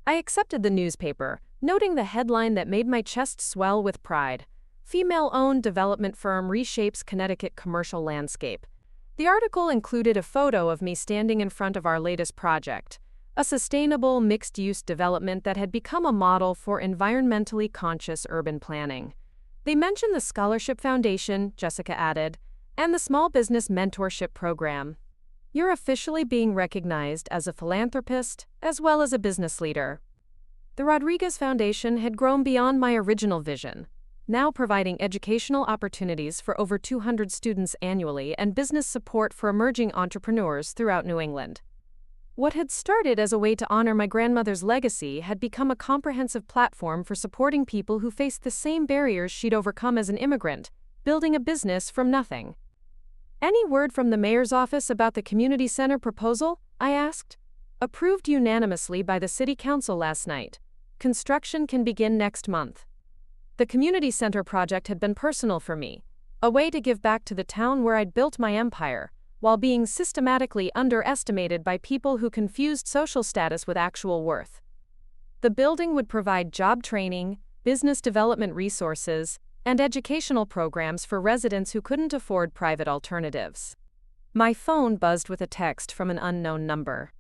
I accepted the newspaper, noting the headline that made my chest swell with pride: "Female-owned development firm reshapes Connecticut commercial landscape." The article included a photo of me standing in front of our latest project, a sustainable mixed-use development that had become a model for environmentally conscious urban planning. They mentioned the Scholarship Foundation, Jessica added, and the Small Business Mentorship Program. "You're officially being recognized as a philanthropist as well as a business leader." The Rodriguez Foundation had grown beyond my original vision, now providing educational opportunities for over 200 students annually and business support for emerging entrepreneurs throughout New England. What had started as a way to honor my grandmother's legacy had become a comprehensive platform for supporting people who faced the same barriers she'd overcome as an immigrant, building a business from nothing. "Any word from the mayor's office about the community center proposal?" I asked. "Approved unanimously by the city council last night. Construction can begin next month." The community center project had been personal for me, a way to give back to the town where I'd built my empire, while being systematically underestimated by people who confused social status with actual worth. The building would provide job training, business development resources, and educational programs for residents who couldn't afford private alternatives. My phone buzzed with a text from an unknown number.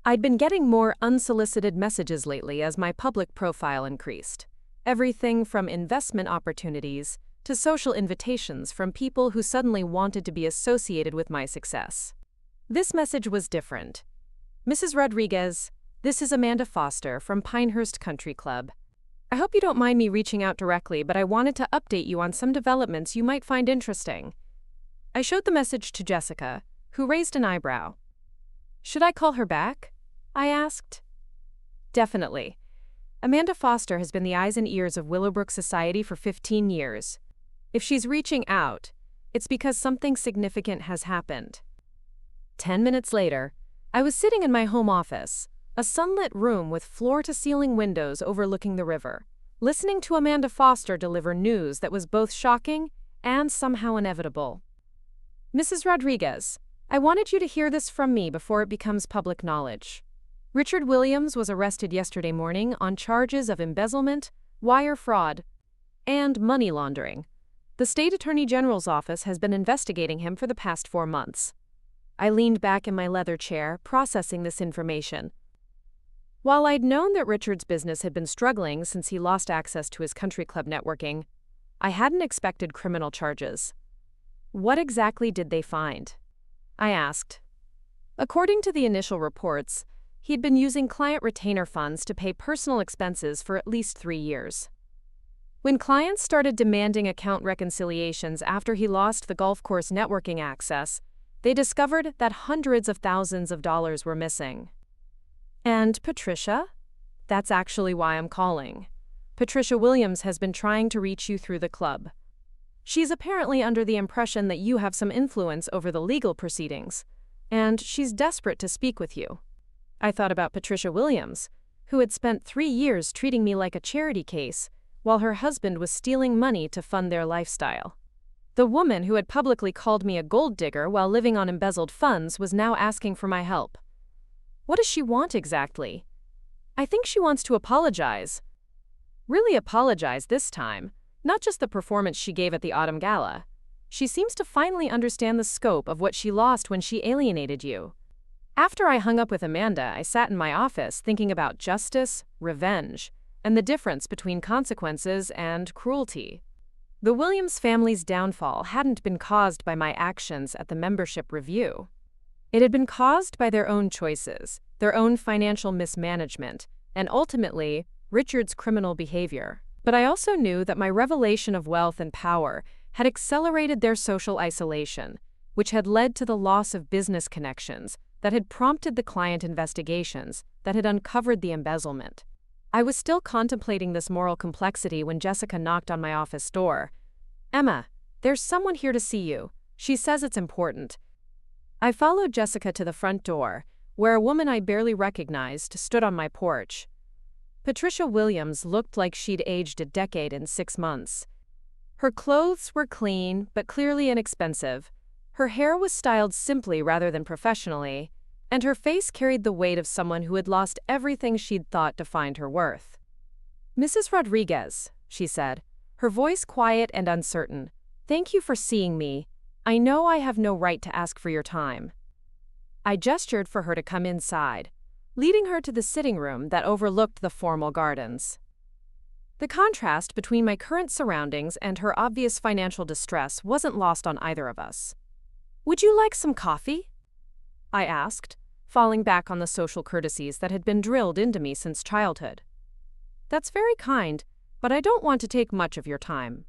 I'd been getting more unsolicited messages lately as my public profile increased. Everything from investment opportunities to social invitations from people who suddenly wanted to be associated with my success. This message was different. Mrs. Rodriguez, this is Amanda Foster from Pinehurst Country Club. I hope you don't mind me reaching out directly, but I wanted to update you on some developments you might find interesting. I showed the message to Jessica, who raised an eyebrow. Should I call her back? I asked. Definitely. Amanda Foster has been the eyes and ears of Willowbrook Society for 15 years. If she's reaching out, it's because something significant has happened. 10 minutes later, I was sitting in my home office, a sunlit room with floor-to-ceiling windows overlooking the river, listening to Amanda Foster deliver news that was both shocking and somehow inevitable. Mrs. Rodriguez, I wanted you to hear this from me before it becomes public knowledge. Richard Williams was arrested yesterday morning on charges of embezzlement, wire fraud, and money laundering. The State Attorney General's office has been investigating him for the past 4 months. I leaned back in my leather chair, processing this information. While I'd known that Richard's business had been struggling since he lost access to his country club networking, I hadn't expected criminal charges. What exactly did they find? I asked. According to the initial reports, he'd been using client retainer funds to pay personal expenses for at least 3 years. When clients started demanding account reconciliations after he lost the golf course networking access, they discovered that hundreds of thousands of dollars were missing. And Patricia? That's actually why I'm calling. Patricia Williams has been trying to reach you through the club. She's apparently under the impression that you have some influence over the legal proceedings, and she's desperate to speak with you. I thought about Patricia Williams, who had spent 3 years treating me like a charity case, while her husband was stealing money to fund their lifestyle. The woman who had publicly called me a gold digger while living on embezzled funds was now asking for my help. What does she want exactly? I think she wants to apologize. Really apologize this time, not just the performance she gave at the Autumn Gala. She seems to finally understand the scope of what she lost when she alienated you. After I hung up with Amanda, I sat in my office thinking about justice, revenge, and the difference between consequences and cruelty. The Williams family's downfall hadn't been caused by my actions at the membership review. It had been caused by their own choices, their own financial mismanagement, and ultimately, Richard's criminal behavior. But I also knew that my revelation of wealth and power had accelerated their social isolation, which had led to the loss of business connections that had prompted the client investigations that had uncovered the embezzlement. I was still contemplating this moral complexity when Jessica knocked on my office door. "Emma, there's someone here to see you. She says it's important." I followed Jessica to the front door, where a woman I barely recognized stood on my porch. Patricia Williams looked like she'd aged a decade in 6 months. Her clothes were clean, but clearly inexpensive. Her hair was styled simply rather than professionally, and her face carried the weight of someone who had lost everything she'd thought defined her worth. "Mrs. Rodriguez," she said, her voice quiet and uncertain, "thank you for seeing me. I know I have no right to ask for your time." I gestured for her to come inside, leading her to the sitting room that overlooked the formal gardens. The contrast between my current surroundings and her obvious financial distress wasn't lost on either of us. "Would you like some coffee?" I asked, falling back on the social courtesies that had been drilled into me since childhood. "That's very kind, but I don't want to take much of your time.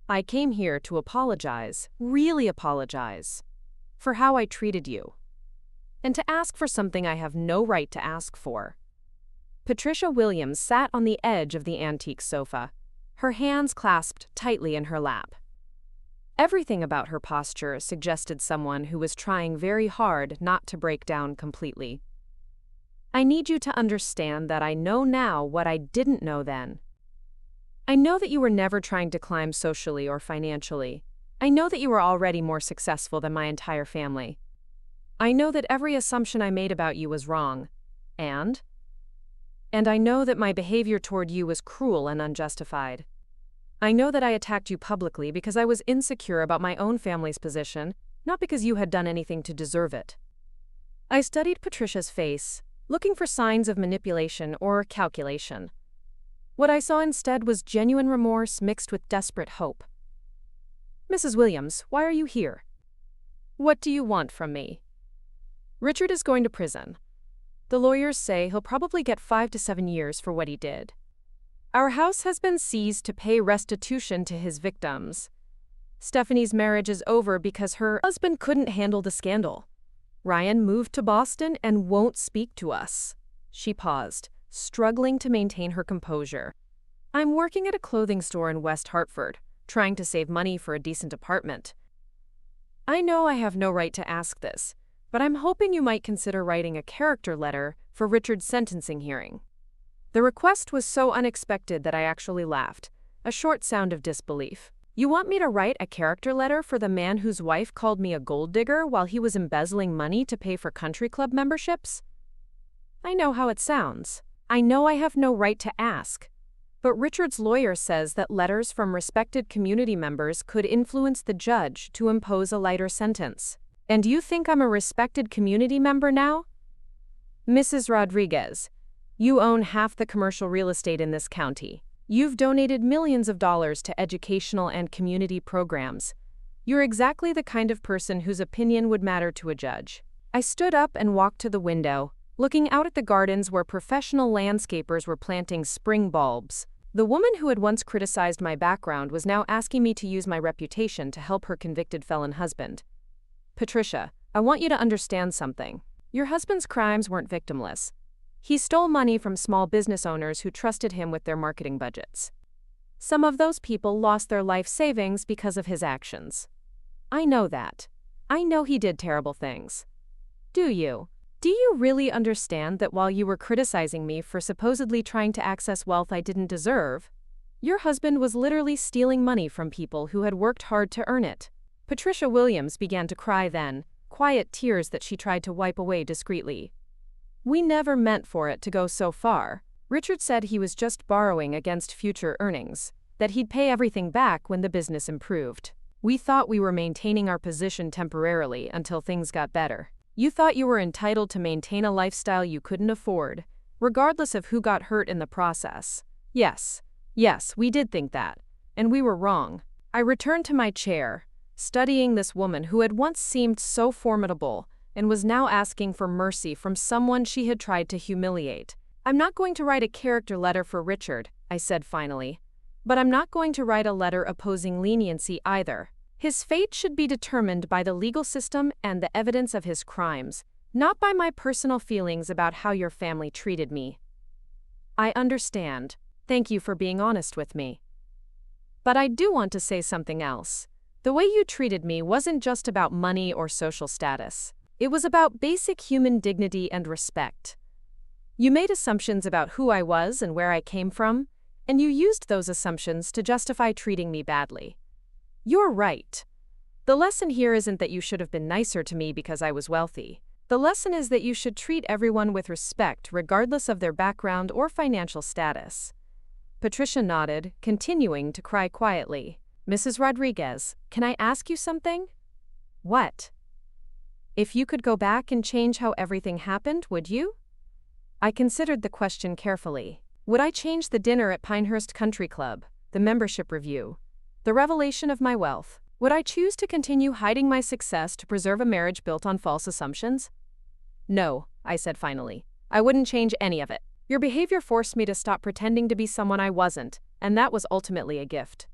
I came here to apologize, really apologize, for how I treated you, and to ask for something I have no right to ask for." Patricia Williams sat on the edge of the antique sofa, her hands clasped tightly in her lap. Everything about her posture suggested someone who was trying very hard not to break down completely. "I need you to understand that I know now what I didn't know then. I know that you were never trying to climb socially or financially. I know that you were already more successful than my entire family. I know that every assumption I made about you was wrong, and I know that my behavior toward you was cruel and unjustified. I know that I attacked you publicly because I was insecure about my own family's position, not because you had done anything to deserve it." I studied Patricia's face, looking for signs of manipulation or calculation. What I saw instead was genuine remorse mixed with desperate hope. "Mrs. Williams, why are you here? What do you want from me?" "Richard is going to prison. The lawyers say he'll probably get 5 to 7 years for what he did. Our house has been seized to pay restitution to his victims. Stephanie's marriage is over because her husband couldn't handle the scandal. Ryan moved to Boston and won't speak to us." She paused, struggling to maintain her composure. "I'm working at a clothing store in West Hartford, trying to save money for a decent apartment. I know I have no right to ask this, but I'm hoping you might consider writing a character letter for Richard's sentencing hearing." The request was so unexpected that I actually laughed, a short sound of disbelief. "You want me to write a character letter for the man whose wife called me a gold digger while he was embezzling money to pay for country club memberships? I know how it sounds. I know I have no right to ask. But Richard's lawyer says that letters from respected community members could influence the judge to impose a lighter sentence. And you think I'm a respected community member now? Mrs. Rodriguez, you own half the commercial real estate in this county. You've donated millions of dollars to educational and community programs. You're exactly the kind of person whose opinion would matter to a judge." I stood up and walked to the window, looking out at the gardens where professional landscapers were planting spring bulbs. The woman who had once criticized my background was now asking me to use my reputation to help her convicted felon husband. "Patricia, I want you to understand something. Your husband's crimes weren't victimless. He stole money from small business owners who trusted him with their marketing budgets. Some of those people lost their life savings because of his actions. I know that. I know he did terrible things. Do you? Do you really understand that while you were criticizing me for supposedly trying to access wealth I didn't deserve, your husband was literally stealing money from people who had worked hard to earn it?" Patricia Williams began to cry then, quiet tears that she tried to wipe away discreetly. "We never meant for it to go so far. Richard said he was just borrowing against future earnings, that he'd pay everything back when the business improved. We thought we were maintaining our position temporarily until things got better. You thought you were entitled to maintain a lifestyle you couldn't afford, regardless of who got hurt in the process. Yes, we did think that, and we were wrong." I returned to my chair, studying this woman who had once seemed so formidable and was now asking for mercy from someone she had tried to humiliate. "I'm not going to write a character letter for Richard," I said finally. "But I'm not going to write a letter opposing leniency either. His fate should be determined by the legal system and the evidence of his crimes, not by my personal feelings about how your family treated me." "I understand. Thank you for being honest with me. But I do want to say something else. The way you treated me wasn't just about money or social status. It was about basic human dignity and respect. You made assumptions about who I was and where I came from, and you used those assumptions to justify treating me badly. You're right. The lesson here isn't that you should have been nicer to me because I was wealthy. The lesson is that you should treat everyone with respect regardless of their background or financial status." Patricia nodded, continuing to cry quietly. "Mrs. Rodriguez, can I ask you something?" "What?" "If you could go back and change how everything happened, would you?" I considered the question carefully. Would I change the dinner at Pinehurst Country Club, the membership review, the revelation of my wealth? Would I choose to continue hiding my success to preserve a marriage built on false assumptions? "No," I said finally. "I wouldn't change any of it. Your behavior forced me to stop pretending to be someone I wasn't, and that was ultimately a gift.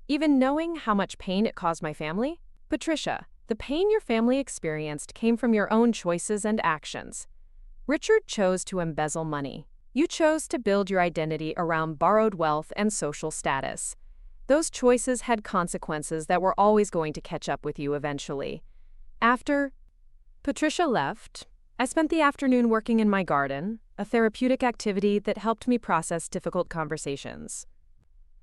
Even knowing how much pain it caused my family? Patricia, the pain your family experienced came from your own choices and actions. Richard chose to embezzle money. You chose to build your identity around borrowed wealth and social status. Those choices had consequences that were always going to catch up with you eventually. After Patricia left, I spent the afternoon working in my garden, a therapeutic activity that helped me process difficult conversations.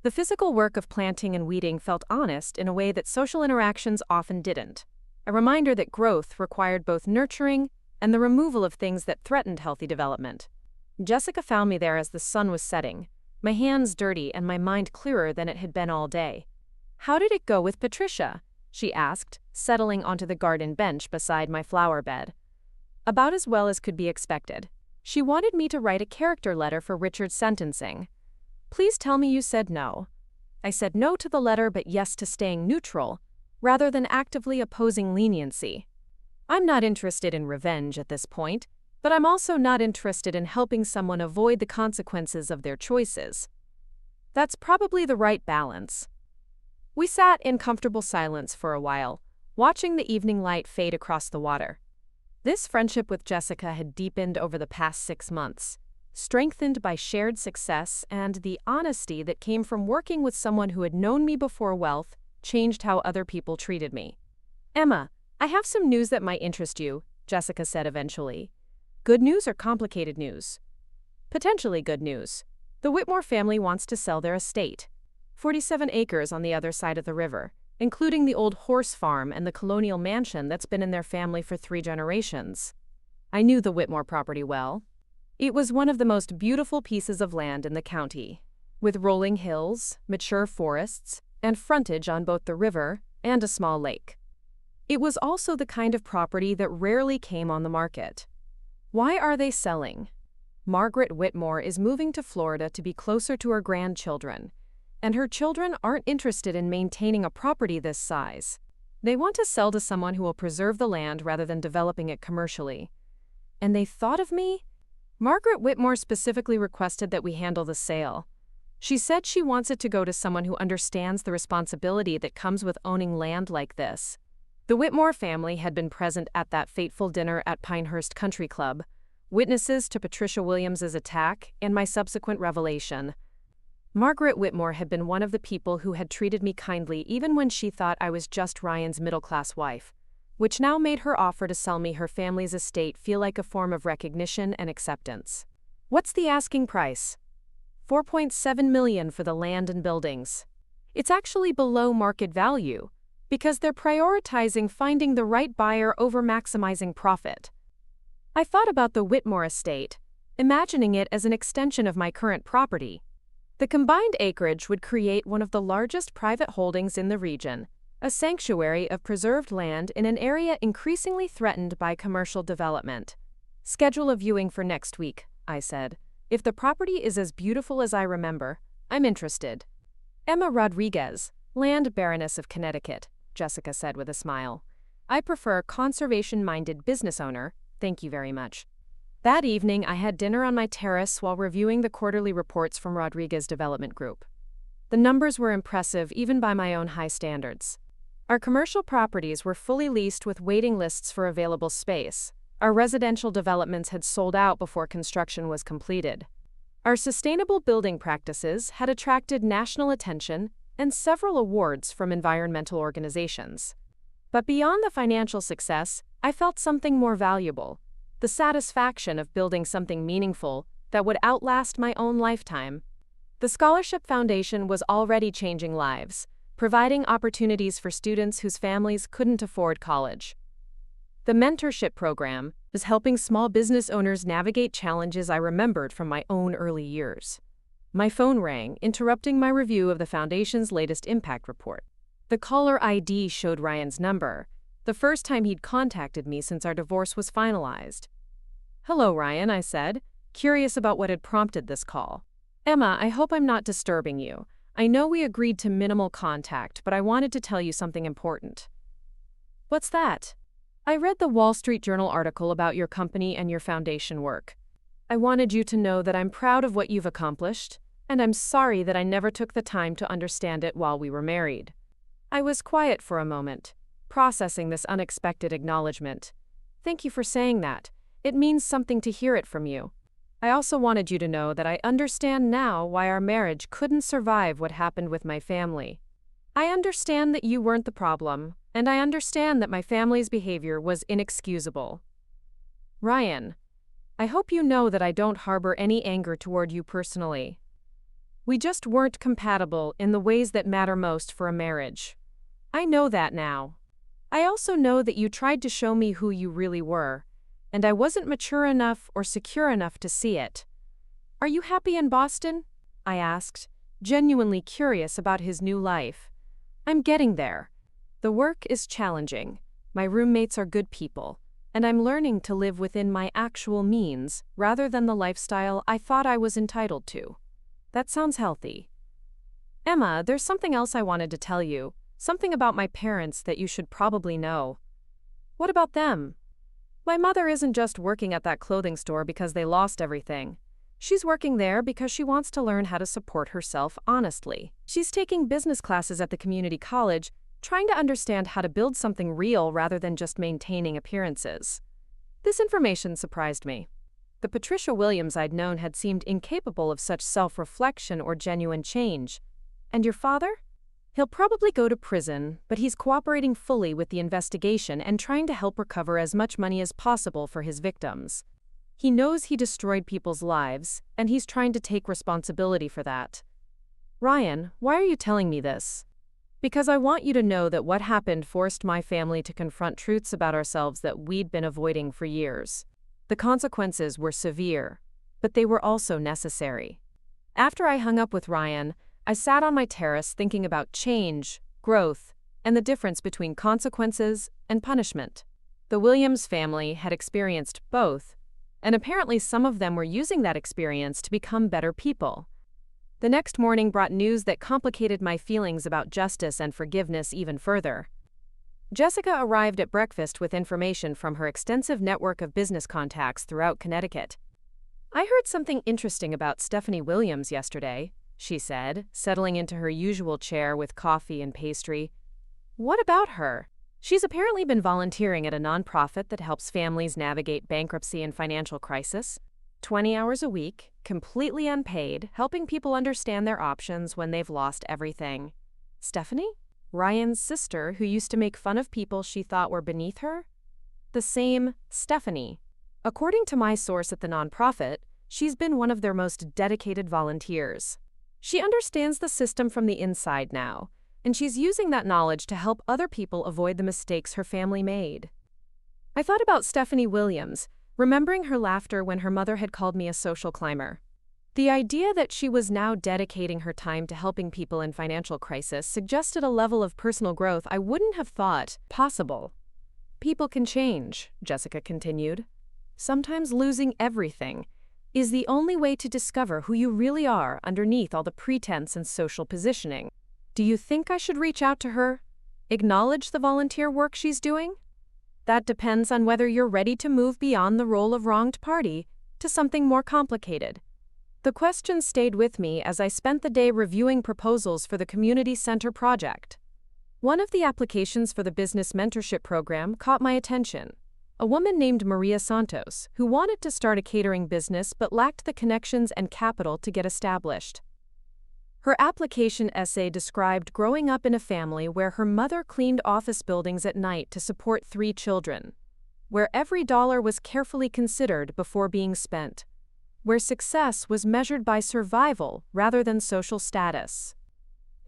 The physical work of planting and weeding felt honest in a way that social interactions often didn't. A reminder that growth required both nurturing and the removal of things that threatened healthy development. Jessica found me there as the sun was setting, my hands dirty and my mind clearer than it had been all day. "How did it go with Patricia?" she asked, settling onto the garden bench beside my flower bed. "About as well as could be expected. She wanted me to write a character letter for Richard's sentencing. Please tell me you said no. I said no to the letter but yes to staying neutral, rather than actively opposing leniency. I'm not interested in revenge at this point, but I'm also not interested in helping someone avoid the consequences of their choices. That's probably the right balance. We sat in comfortable silence for a while, watching the evening light fade across the water. This friendship with Jessica had deepened over the past 6 months, strengthened by shared success and the honesty that came from working with someone who had known me before wealth changed how other people treated me. Emma, I have some news that might interest you, Jessica said eventually. Good news or complicated news? Potentially good news. The Whitmore family wants to sell their estate. 47 acres on the other side of the river, including the old horse farm and the colonial mansion that's been in their family for 3 generations. I knew the Whitmore property well. It was one of the most beautiful pieces of land in the county, with rolling hills, mature forests, and frontage on both the river and a small lake. It was also the kind of property that rarely came on the market. Why are they selling? Margaret Whitmore is moving to Florida to be closer to her grandchildren, and her children aren't interested in maintaining a property this size. They want to sell to someone who will preserve the land rather than developing it commercially. And they thought of me? Margaret Whitmore specifically requested that we handle the sale. She said she wants it to go to someone who understands the responsibility that comes with owning land like this. The Whitmore family had been present at that fateful dinner at Pinehurst Country Club, witnesses to Patricia Williams' attack and my subsequent revelation. Margaret Whitmore had been one of the people who had treated me kindly even when she thought I was just Ryan's middle-class wife, which now made her offer to sell me her family's estate feel like a form of recognition and acceptance. What's the asking price? $4.7 million for the land and buildings. It's actually below market value, because they're prioritizing finding the right buyer over maximizing profit. I thought about the Whitmore estate, imagining it as an extension of my current property. The combined acreage would create one of the largest private holdings in the region, a sanctuary of preserved land in an area increasingly threatened by commercial development. Schedule a viewing for next week, I said. If the property is as beautiful as I remember, I'm interested. Emma Rodriguez, land baroness of Connecticut, Jessica said with a smile. I prefer conservation-minded business owner, thank you very much. That evening, I had dinner on my terrace while reviewing the quarterly reports from Rodriguez Development Group. The numbers were impressive even by my own high standards. Our commercial properties were fully leased with waiting lists for available space. Our residential developments had sold out before construction was completed. Our sustainable building practices had attracted national attention and several awards from environmental organizations. But beyond the financial success, I felt something more valuable: the satisfaction of building something meaningful that would outlast my own lifetime. The Scholarship Foundation was already changing lives, providing opportunities for students whose families couldn't afford college. The mentorship program was helping small business owners navigate challenges I remembered from my own early years. My phone rang, interrupting my review of the Foundation's latest impact report. The caller ID showed Ryan's number, the first time he'd contacted me since our divorce was finalized. Hello, Ryan, I said, curious about what had prompted this call. Emma, I hope I'm not disturbing you. I know we agreed to minimal contact, but I wanted to tell you something important. What's that? I read the Wall Street Journal article about your company and your foundation work. I wanted you to know that I'm proud of what you've accomplished, and I'm sorry that I never took the time to understand it while we were married. I was quiet for a moment, processing this unexpected acknowledgement. Thank you for saying that. It means something to hear it from you. I also wanted you to know that I understand now why our marriage couldn't survive what happened with my family. I understand that you weren't the problem, and I understand that my family's behavior was inexcusable. Ryan, I hope you know that I don't harbor any anger toward you personally. We just weren't compatible in the ways that matter most for a marriage. I know that now. I also know that you tried to show me who you really were, and I wasn't mature enough or secure enough to see it. Are you happy in Boston? I asked, genuinely curious about his new life. I'm getting there. The work is challenging. My roommates are good people, and I'm learning to live within my actual means rather than the lifestyle I thought I was entitled to. That sounds healthy. Emma, there's something else I wanted to tell you, something about my parents that you should probably know. What about them? My mother isn't just working at that clothing store because they lost everything. She's working there because she wants to learn how to support herself honestly. She's taking business classes at the community college, trying to understand how to build something real rather than just maintaining appearances. This information surprised me. The Patricia Williams I'd known had seemed incapable of such self-reflection or genuine change. And your father? He'll probably go to prison, but he's cooperating fully with the investigation and trying to help recover as much money as possible for his victims. He knows he destroyed people's lives, and he's trying to take responsibility for that. Ryan, why are you telling me this? Because I want you to know that what happened forced my family to confront truths about ourselves that we'd been avoiding for years. The consequences were severe, but they were also necessary. After I hung up with Ryan, I sat on my terrace thinking about change, growth, and the difference between consequences and punishment. The Williams family had experienced both, and apparently some of them were using that experience to become better people. The next morning brought news that complicated my feelings about justice and forgiveness even further. Jessica arrived at breakfast with information from her extensive network of business contacts throughout Connecticut. I heard something interesting about Stephanie Williams yesterday, she said, settling into her usual chair with coffee and pastry. What about her? She's apparently been volunteering at a nonprofit that helps families navigate bankruptcy and financial crisis. 20 hours a week, completely unpaid, helping people understand their options when they've lost everything. Stephanie? Ryan's sister who used to make fun of people she thought were beneath her? The same Stephanie. According to my source at the nonprofit, she's been one of their most dedicated volunteers. She understands the system from the inside now, and she's using that knowledge to help other people avoid the mistakes her family made. I thought about Stephanie Williams, remembering her laughter when her mother had called me a social climber. The idea that she was now dedicating her time to helping people in financial crisis suggested a level of personal growth I wouldn't have thought possible. People can change, Jessica continued. Sometimes losing everything is the only way to discover who you really are underneath all the pretense and social positioning. Do you think I should reach out to her? Acknowledge the volunteer work she's doing? That depends on whether you're ready to move beyond the role of wronged party to something more complicated. The question stayed with me as I spent the day reviewing proposals for the community center project. One of the applications for the business mentorship program caught my attention. A woman named Maria Santos, who wanted to start a catering business but lacked the connections and capital to get established. Her application essay described growing up in a family where her mother cleaned office buildings at night to support 3 children, where every dollar was carefully considered before being spent, where success was measured by survival rather than social status.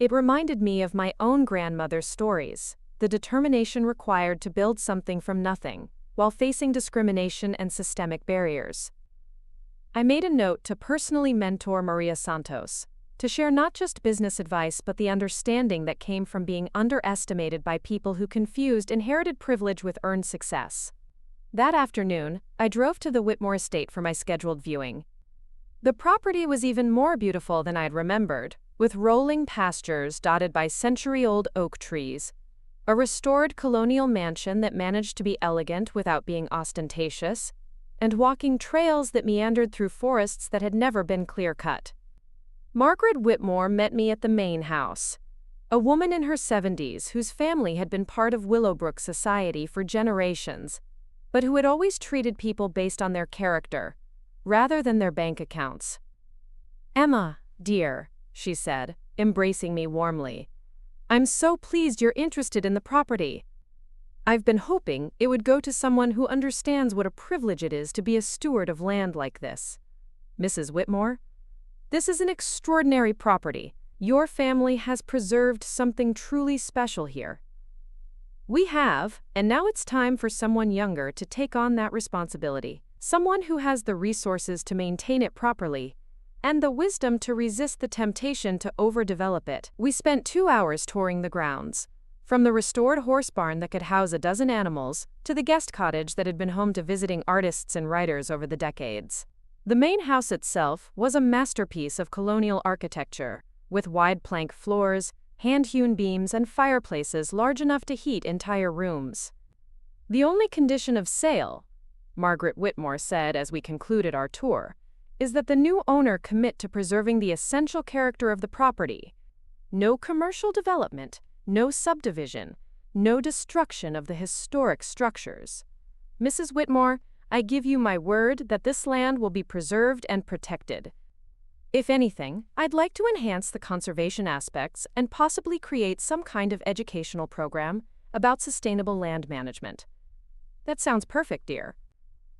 It reminded me of my own grandmother's stories, the determination required to build something from nothing, while facing discrimination and systemic barriers. I made a note to personally mentor Maria Santos, to share not just business advice but the understanding that came from being underestimated by people who confused inherited privilege with earned success. That afternoon, I drove to the Whitmore estate for my scheduled viewing. The property was even more beautiful than I'd remembered, with rolling pastures dotted by century-old oak trees, a restored colonial mansion that managed to be elegant without being ostentatious, and walking trails that meandered through forests that had never been clear-cut. Margaret Whitmore met me at the main house, a woman in her 70s whose family had been part of Willowbrook society for generations, but who had always treated people based on their character, rather than their bank accounts. "Emma, dear," she said, embracing me warmly, "I'm so pleased you're interested in the property. I've been hoping it would go to someone who understands what a privilege it is to be a steward of land like this. Mrs. Whitmore, this is an extraordinary property. Your family has preserved something truly special here. We have, and now it's time for someone younger to take on that responsibility, someone who has the resources to maintain it properly, and the wisdom to resist the temptation to overdevelop it." We spent 2 hours touring the grounds, From the restored horse barn that could house a dozen animals, to the guest cottage that had been home to visiting artists and writers over the decades. The main house itself was a masterpiece of colonial architecture, with wide plank floors, hand-hewn beams, and fireplaces large enough to heat entire rooms. The only condition of sale, Margaret Whitmore said as we concluded our tour, is that the new owner commit to preserving the essential character of the property. No commercial development, no subdivision, no destruction of the historic structures. Mrs. Whitmore, I give you my word that this land will be preserved and protected. If anything, I'd like to enhance the conservation aspects and possibly create some kind of educational program about sustainable land management. That sounds perfect, dear.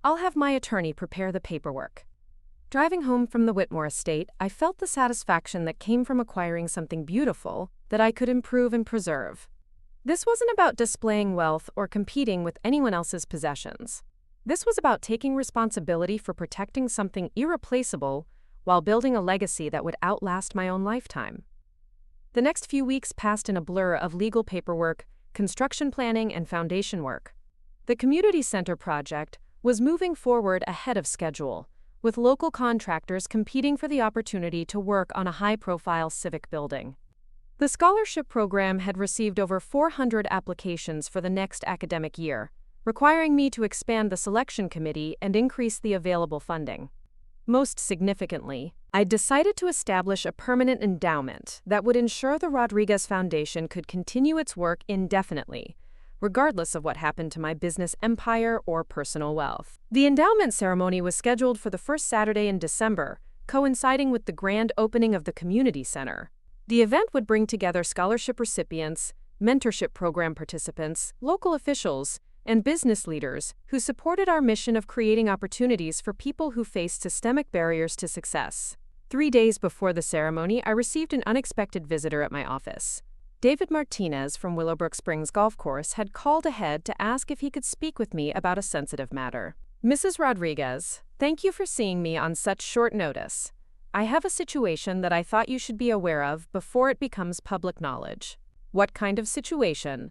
I'll have my attorney prepare the paperwork. Driving home from the Whitmore estate, I felt the satisfaction that came from acquiring something beautiful that I could improve and preserve. This wasn't about displaying wealth or competing with anyone else's possessions. This was about taking responsibility for protecting something irreplaceable while building a legacy that would outlast my own lifetime. The next few weeks passed in a blur of legal paperwork, construction planning, and foundation work. The community center project was moving forward ahead of schedule, with local contractors competing for the opportunity to work on a high-profile civic building. The scholarship program had received over 400 applications for the next academic year, requiring me to expand the selection committee and increase the available funding. Most significantly, I decided to establish a permanent endowment that would ensure the Rodriguez Foundation could continue its work indefinitely, regardless of what happened to my business empire or personal wealth. The endowment ceremony was scheduled for the first Saturday in December, coinciding with the grand opening of the community center. The event would bring together scholarship recipients, mentorship program participants, local officials, and business leaders who supported our mission of creating opportunities for people who faced systemic barriers to success. 3 days before the ceremony, I received an unexpected visitor at my office. David Martinez from Willowbrook Springs Golf Course had called ahead to ask if he could speak with me about a sensitive matter. Mrs. Rodriguez, thank you for seeing me on such short notice. I have a situation that I thought you should be aware of before it becomes public knowledge. What kind of situation?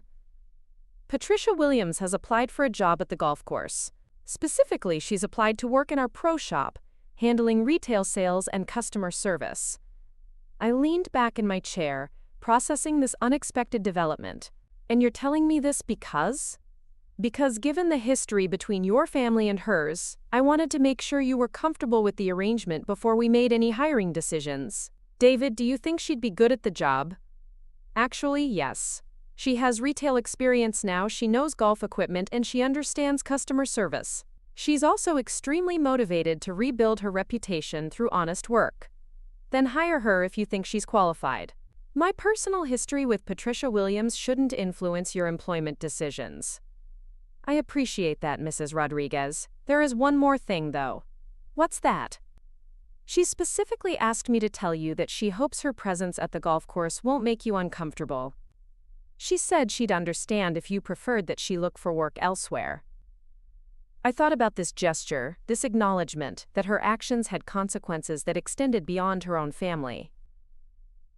Patricia Williams has applied for a job at the golf course. Specifically, she's applied to work in our pro shop, handling retail sales and customer service. I leaned back in my chair, processing this unexpected development. And you're telling me this because? Because given the history between your family and hers, I wanted to make sure you were comfortable with the arrangement before we made any hiring decisions. David, do you think she'd be good at the job? Actually, yes. She has retail experience now, she knows golf equipment, and she understands customer service. She's also extremely motivated to rebuild her reputation through honest work. Then hire her if you think she's qualified. My personal history with Patricia Williams shouldn't influence your employment decisions. I appreciate that, Mrs. Rodriguez. There is one more thing, though. What's that? She specifically asked me to tell you that she hopes her presence at the golf course won't make you uncomfortable. She said she'd understand if you preferred that she look for work elsewhere. I thought about this gesture, this acknowledgement that her actions had consequences that extended beyond her own family.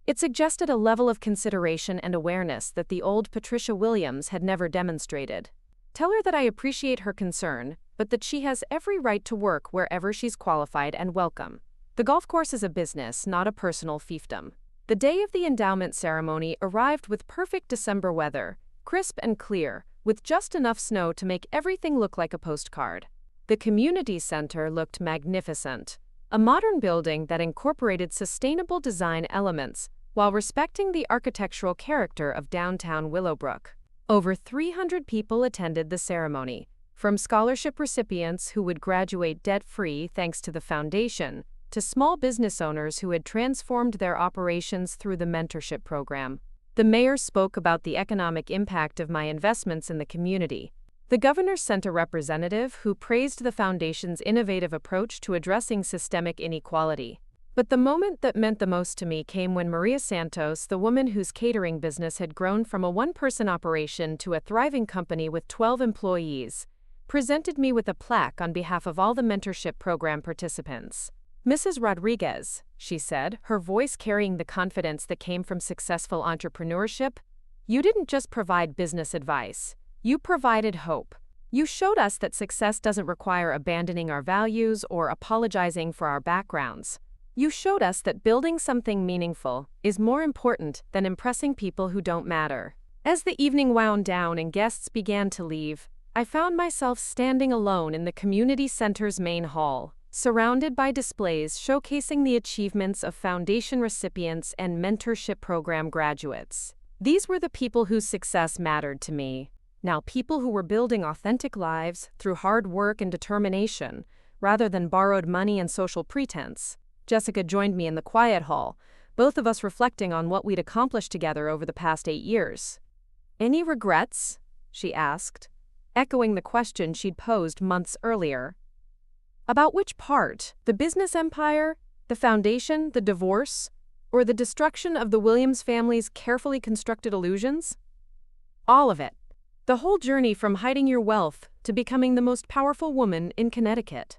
It suggested a level of consideration and awareness that the old Patricia Williams had never demonstrated. Tell her that I appreciate her concern, but that she has every right to work wherever she's qualified and welcome. The golf course is a business, not a personal fiefdom. The day of the endowment ceremony arrived with perfect December weather, crisp and clear, with just enough snow to make everything look like a postcard. The community center looked magnificent, a modern building that incorporated sustainable design elements while respecting the architectural character of downtown Willowbrook. Over 300 people attended the ceremony, from scholarship recipients who would graduate debt-free thanks to the foundation, to small business owners who had transformed their operations through the mentorship program. The mayor spoke about the economic impact of my investments in the community. The governor sent a representative who praised the foundation's innovative approach to addressing systemic inequality. But the moment that meant the most to me came when Maria Santos, the woman whose catering business had grown from a one-person operation to a thriving company with 12 employees, presented me with a plaque on behalf of all the mentorship program participants. Mrs. Rodriguez, she said, her voice carrying the confidence that came from successful entrepreneurship, You didn't just provide business advice. You provided hope. You showed us that success doesn't require abandoning our values or apologizing for our backgrounds. You showed us that building something meaningful is more important than impressing people who don't matter. As the evening wound down and guests began to leave, I found myself standing alone in the community center's main hall, surrounded by displays showcasing the achievements of foundation recipients and mentorship program graduates. These were the people whose success mattered to me. Now, people who were building authentic lives through hard work and determination, rather than borrowed money and social pretense. Jessica joined me in the quiet hall, both of us reflecting on what we'd accomplished together over the past 8 years. "Any regrets?" she asked, echoing the question she'd posed months earlier. "About which part? The business empire, the foundation, the divorce, or the destruction of the Williams family's carefully constructed illusions?" "All of it. The whole journey from hiding your wealth to becoming the most powerful woman in Connecticut."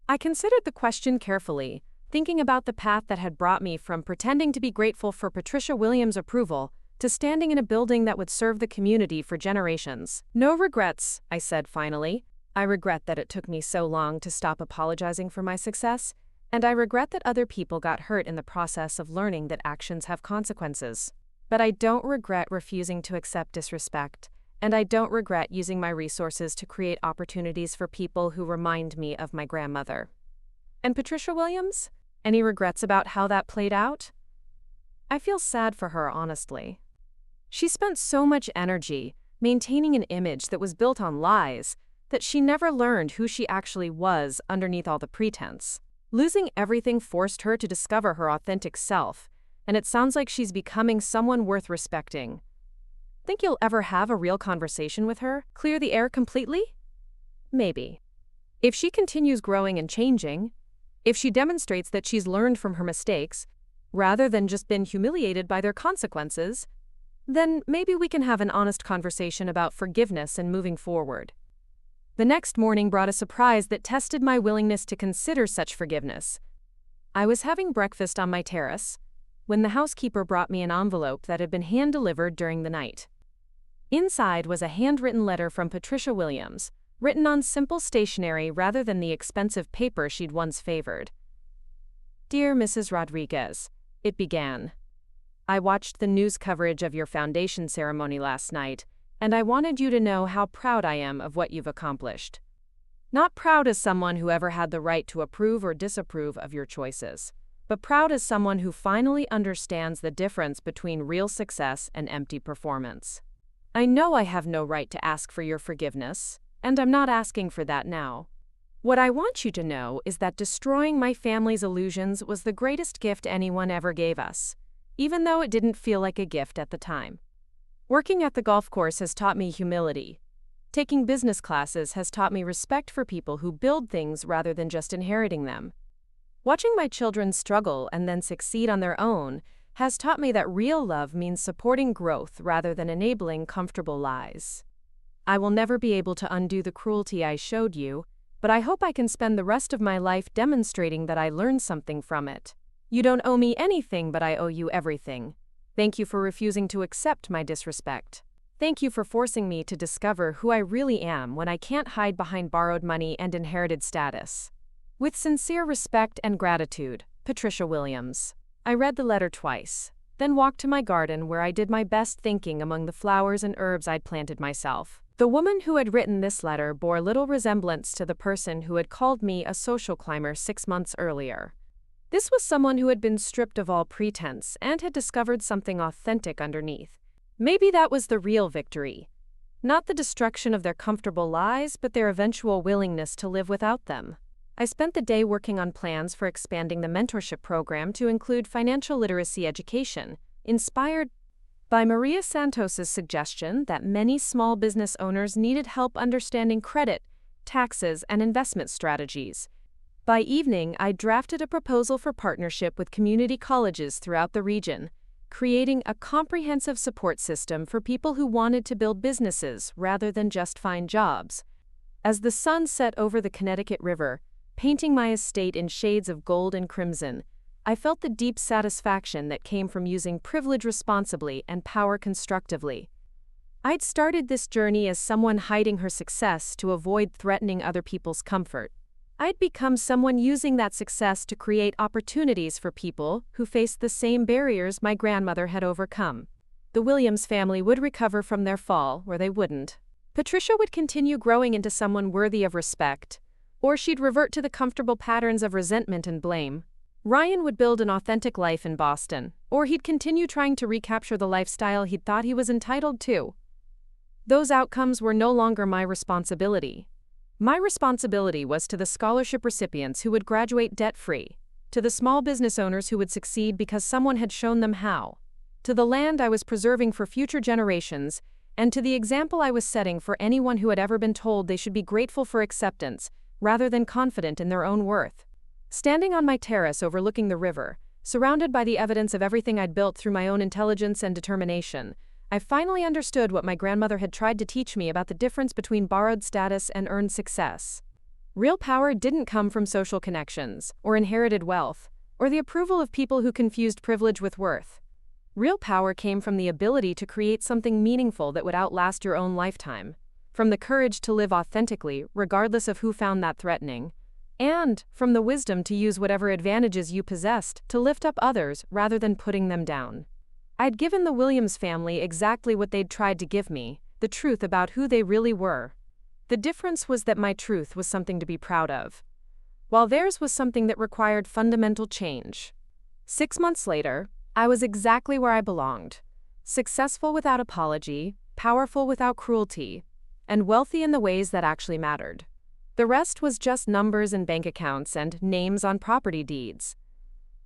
I considered the question carefully, thinking about the path that had brought me from pretending to be grateful for Patricia Williams' approval to standing in a building that would serve the community for generations. "No regrets," I said finally. "I regret that it took me so long to stop apologizing for my success, and I regret that other people got hurt in the process of learning that actions have consequences. But I don't regret refusing to accept disrespect, and I don't regret using my resources to create opportunities for people who remind me of my grandmother." And Patricia Williams? Any regrets about how that played out? I feel sad for her, honestly. She spent so much energy maintaining an image that was built on lies that she never learned who she actually was underneath all the pretense. Losing everything forced her to discover her authentic self, and it sounds like she's becoming someone worth respecting. Think you'll ever have a real conversation with her? Clear the air completely? Maybe. If she continues growing and changing, if she demonstrates that she's learned from her mistakes, rather than just been humiliated by their consequences, then maybe we can have an honest conversation about forgiveness and moving forward. The next morning brought a surprise that tested my willingness to consider such forgiveness. I was having breakfast on my terrace when the housekeeper brought me an envelope that had been hand-delivered during the night. Inside was a handwritten letter from Patricia Williams, written on simple stationery rather than the expensive paper she'd once favored. "Dear Mrs. Rodriguez," it began. "I watched the news coverage of your foundation ceremony last night, and I wanted you to know how proud I am of what you've accomplished. Not proud as someone who ever had the right to approve or disapprove of your choices, but proud as someone who finally understands the difference between real success and empty performance. I know I have no right to ask for your forgiveness, and I'm not asking for that now. What I want you to know is that destroying my family's illusions was the greatest gift anyone ever gave us, even though it didn't feel like a gift at the time. Working at the golf course has taught me humility. Taking business classes has taught me respect for people who build things rather than just inheriting them. Watching my children struggle and then succeed on their own has taught me that real love means supporting growth rather than enabling comfortable lies. I will never be able to undo the cruelty I showed you, but I hope I can spend the rest of my life demonstrating that I learned something from it. You don't owe me anything, but I owe you everything. Thank you for refusing to accept my disrespect. Thank you for forcing me to discover who I really am when I can't hide behind borrowed money and inherited status. With sincere respect and gratitude, Patricia Williams." I read the letter twice, then walked to my garden where I did my best thinking among the flowers and herbs I'd planted myself. The woman who had written this letter bore little resemblance to the person who had called me a social climber 6 months earlier. This was someone who had been stripped of all pretense and had discovered something authentic underneath. Maybe that was the real victory. Not the destruction of their comfortable lives, but their eventual willingness to live without them. I spent the day working on plans for expanding the mentorship program to include financial literacy education, inspired by Maria Santos's suggestion that many small business owners needed help understanding credit, taxes, and investment strategies. By evening, I drafted a proposal for partnership with community colleges throughout the region, creating a comprehensive support system for people who wanted to build businesses rather than just find jobs. As the sun set over the Connecticut River, painting my estate in shades of gold and crimson, I felt the deep satisfaction that came from using privilege responsibly and power constructively. I'd started this journey as someone hiding her success to avoid threatening other people's comfort. I'd become someone using that success to create opportunities for people who faced the same barriers my grandmother had overcome. The Williams family would recover from their fall, or they wouldn't. Patricia would continue growing into someone worthy of respect, or she'd revert to the comfortable patterns of resentment and blame. Ryan would build an authentic life in Boston, or he'd continue trying to recapture the lifestyle he'd thought he was entitled to. Those outcomes were no longer my responsibility. My responsibility was to the scholarship recipients who would graduate debt-free, to the small business owners who would succeed because someone had shown them how, to the land I was preserving for future generations, and to the example I was setting for anyone who had ever been told they should be grateful for acceptance, rather than confident in their own worth. Standing on my terrace overlooking the river, surrounded by the evidence of everything I'd built through my own intelligence and determination, I finally understood what my grandmother had tried to teach me about the difference between borrowed status and earned success. Real power didn't come from social connections, or inherited wealth, or the approval of people who confused privilege with worth. Real power came from the ability to create something meaningful that would outlast your own lifetime, from the courage to live authentically, regardless of who found that threatening, and from the wisdom to use whatever advantages you possessed to lift up others rather than putting them down. I'd given the Williams family exactly what they'd tried to give me, the truth about who they really were. The difference was that my truth was something to be proud of, while theirs was something that required fundamental change. 6 months later, I was exactly where I belonged, successful without apology, powerful without cruelty, and wealthy in the ways that actually mattered. The rest was just numbers in bank accounts and names on property deeds.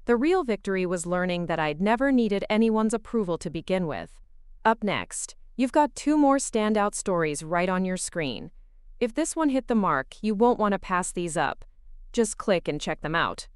The real victory was learning that I'd never needed anyone's approval to begin with. Up next, you've got 2 more standout stories right on your screen. If this one hit the mark, you won't want to pass these up. Just click and check them out.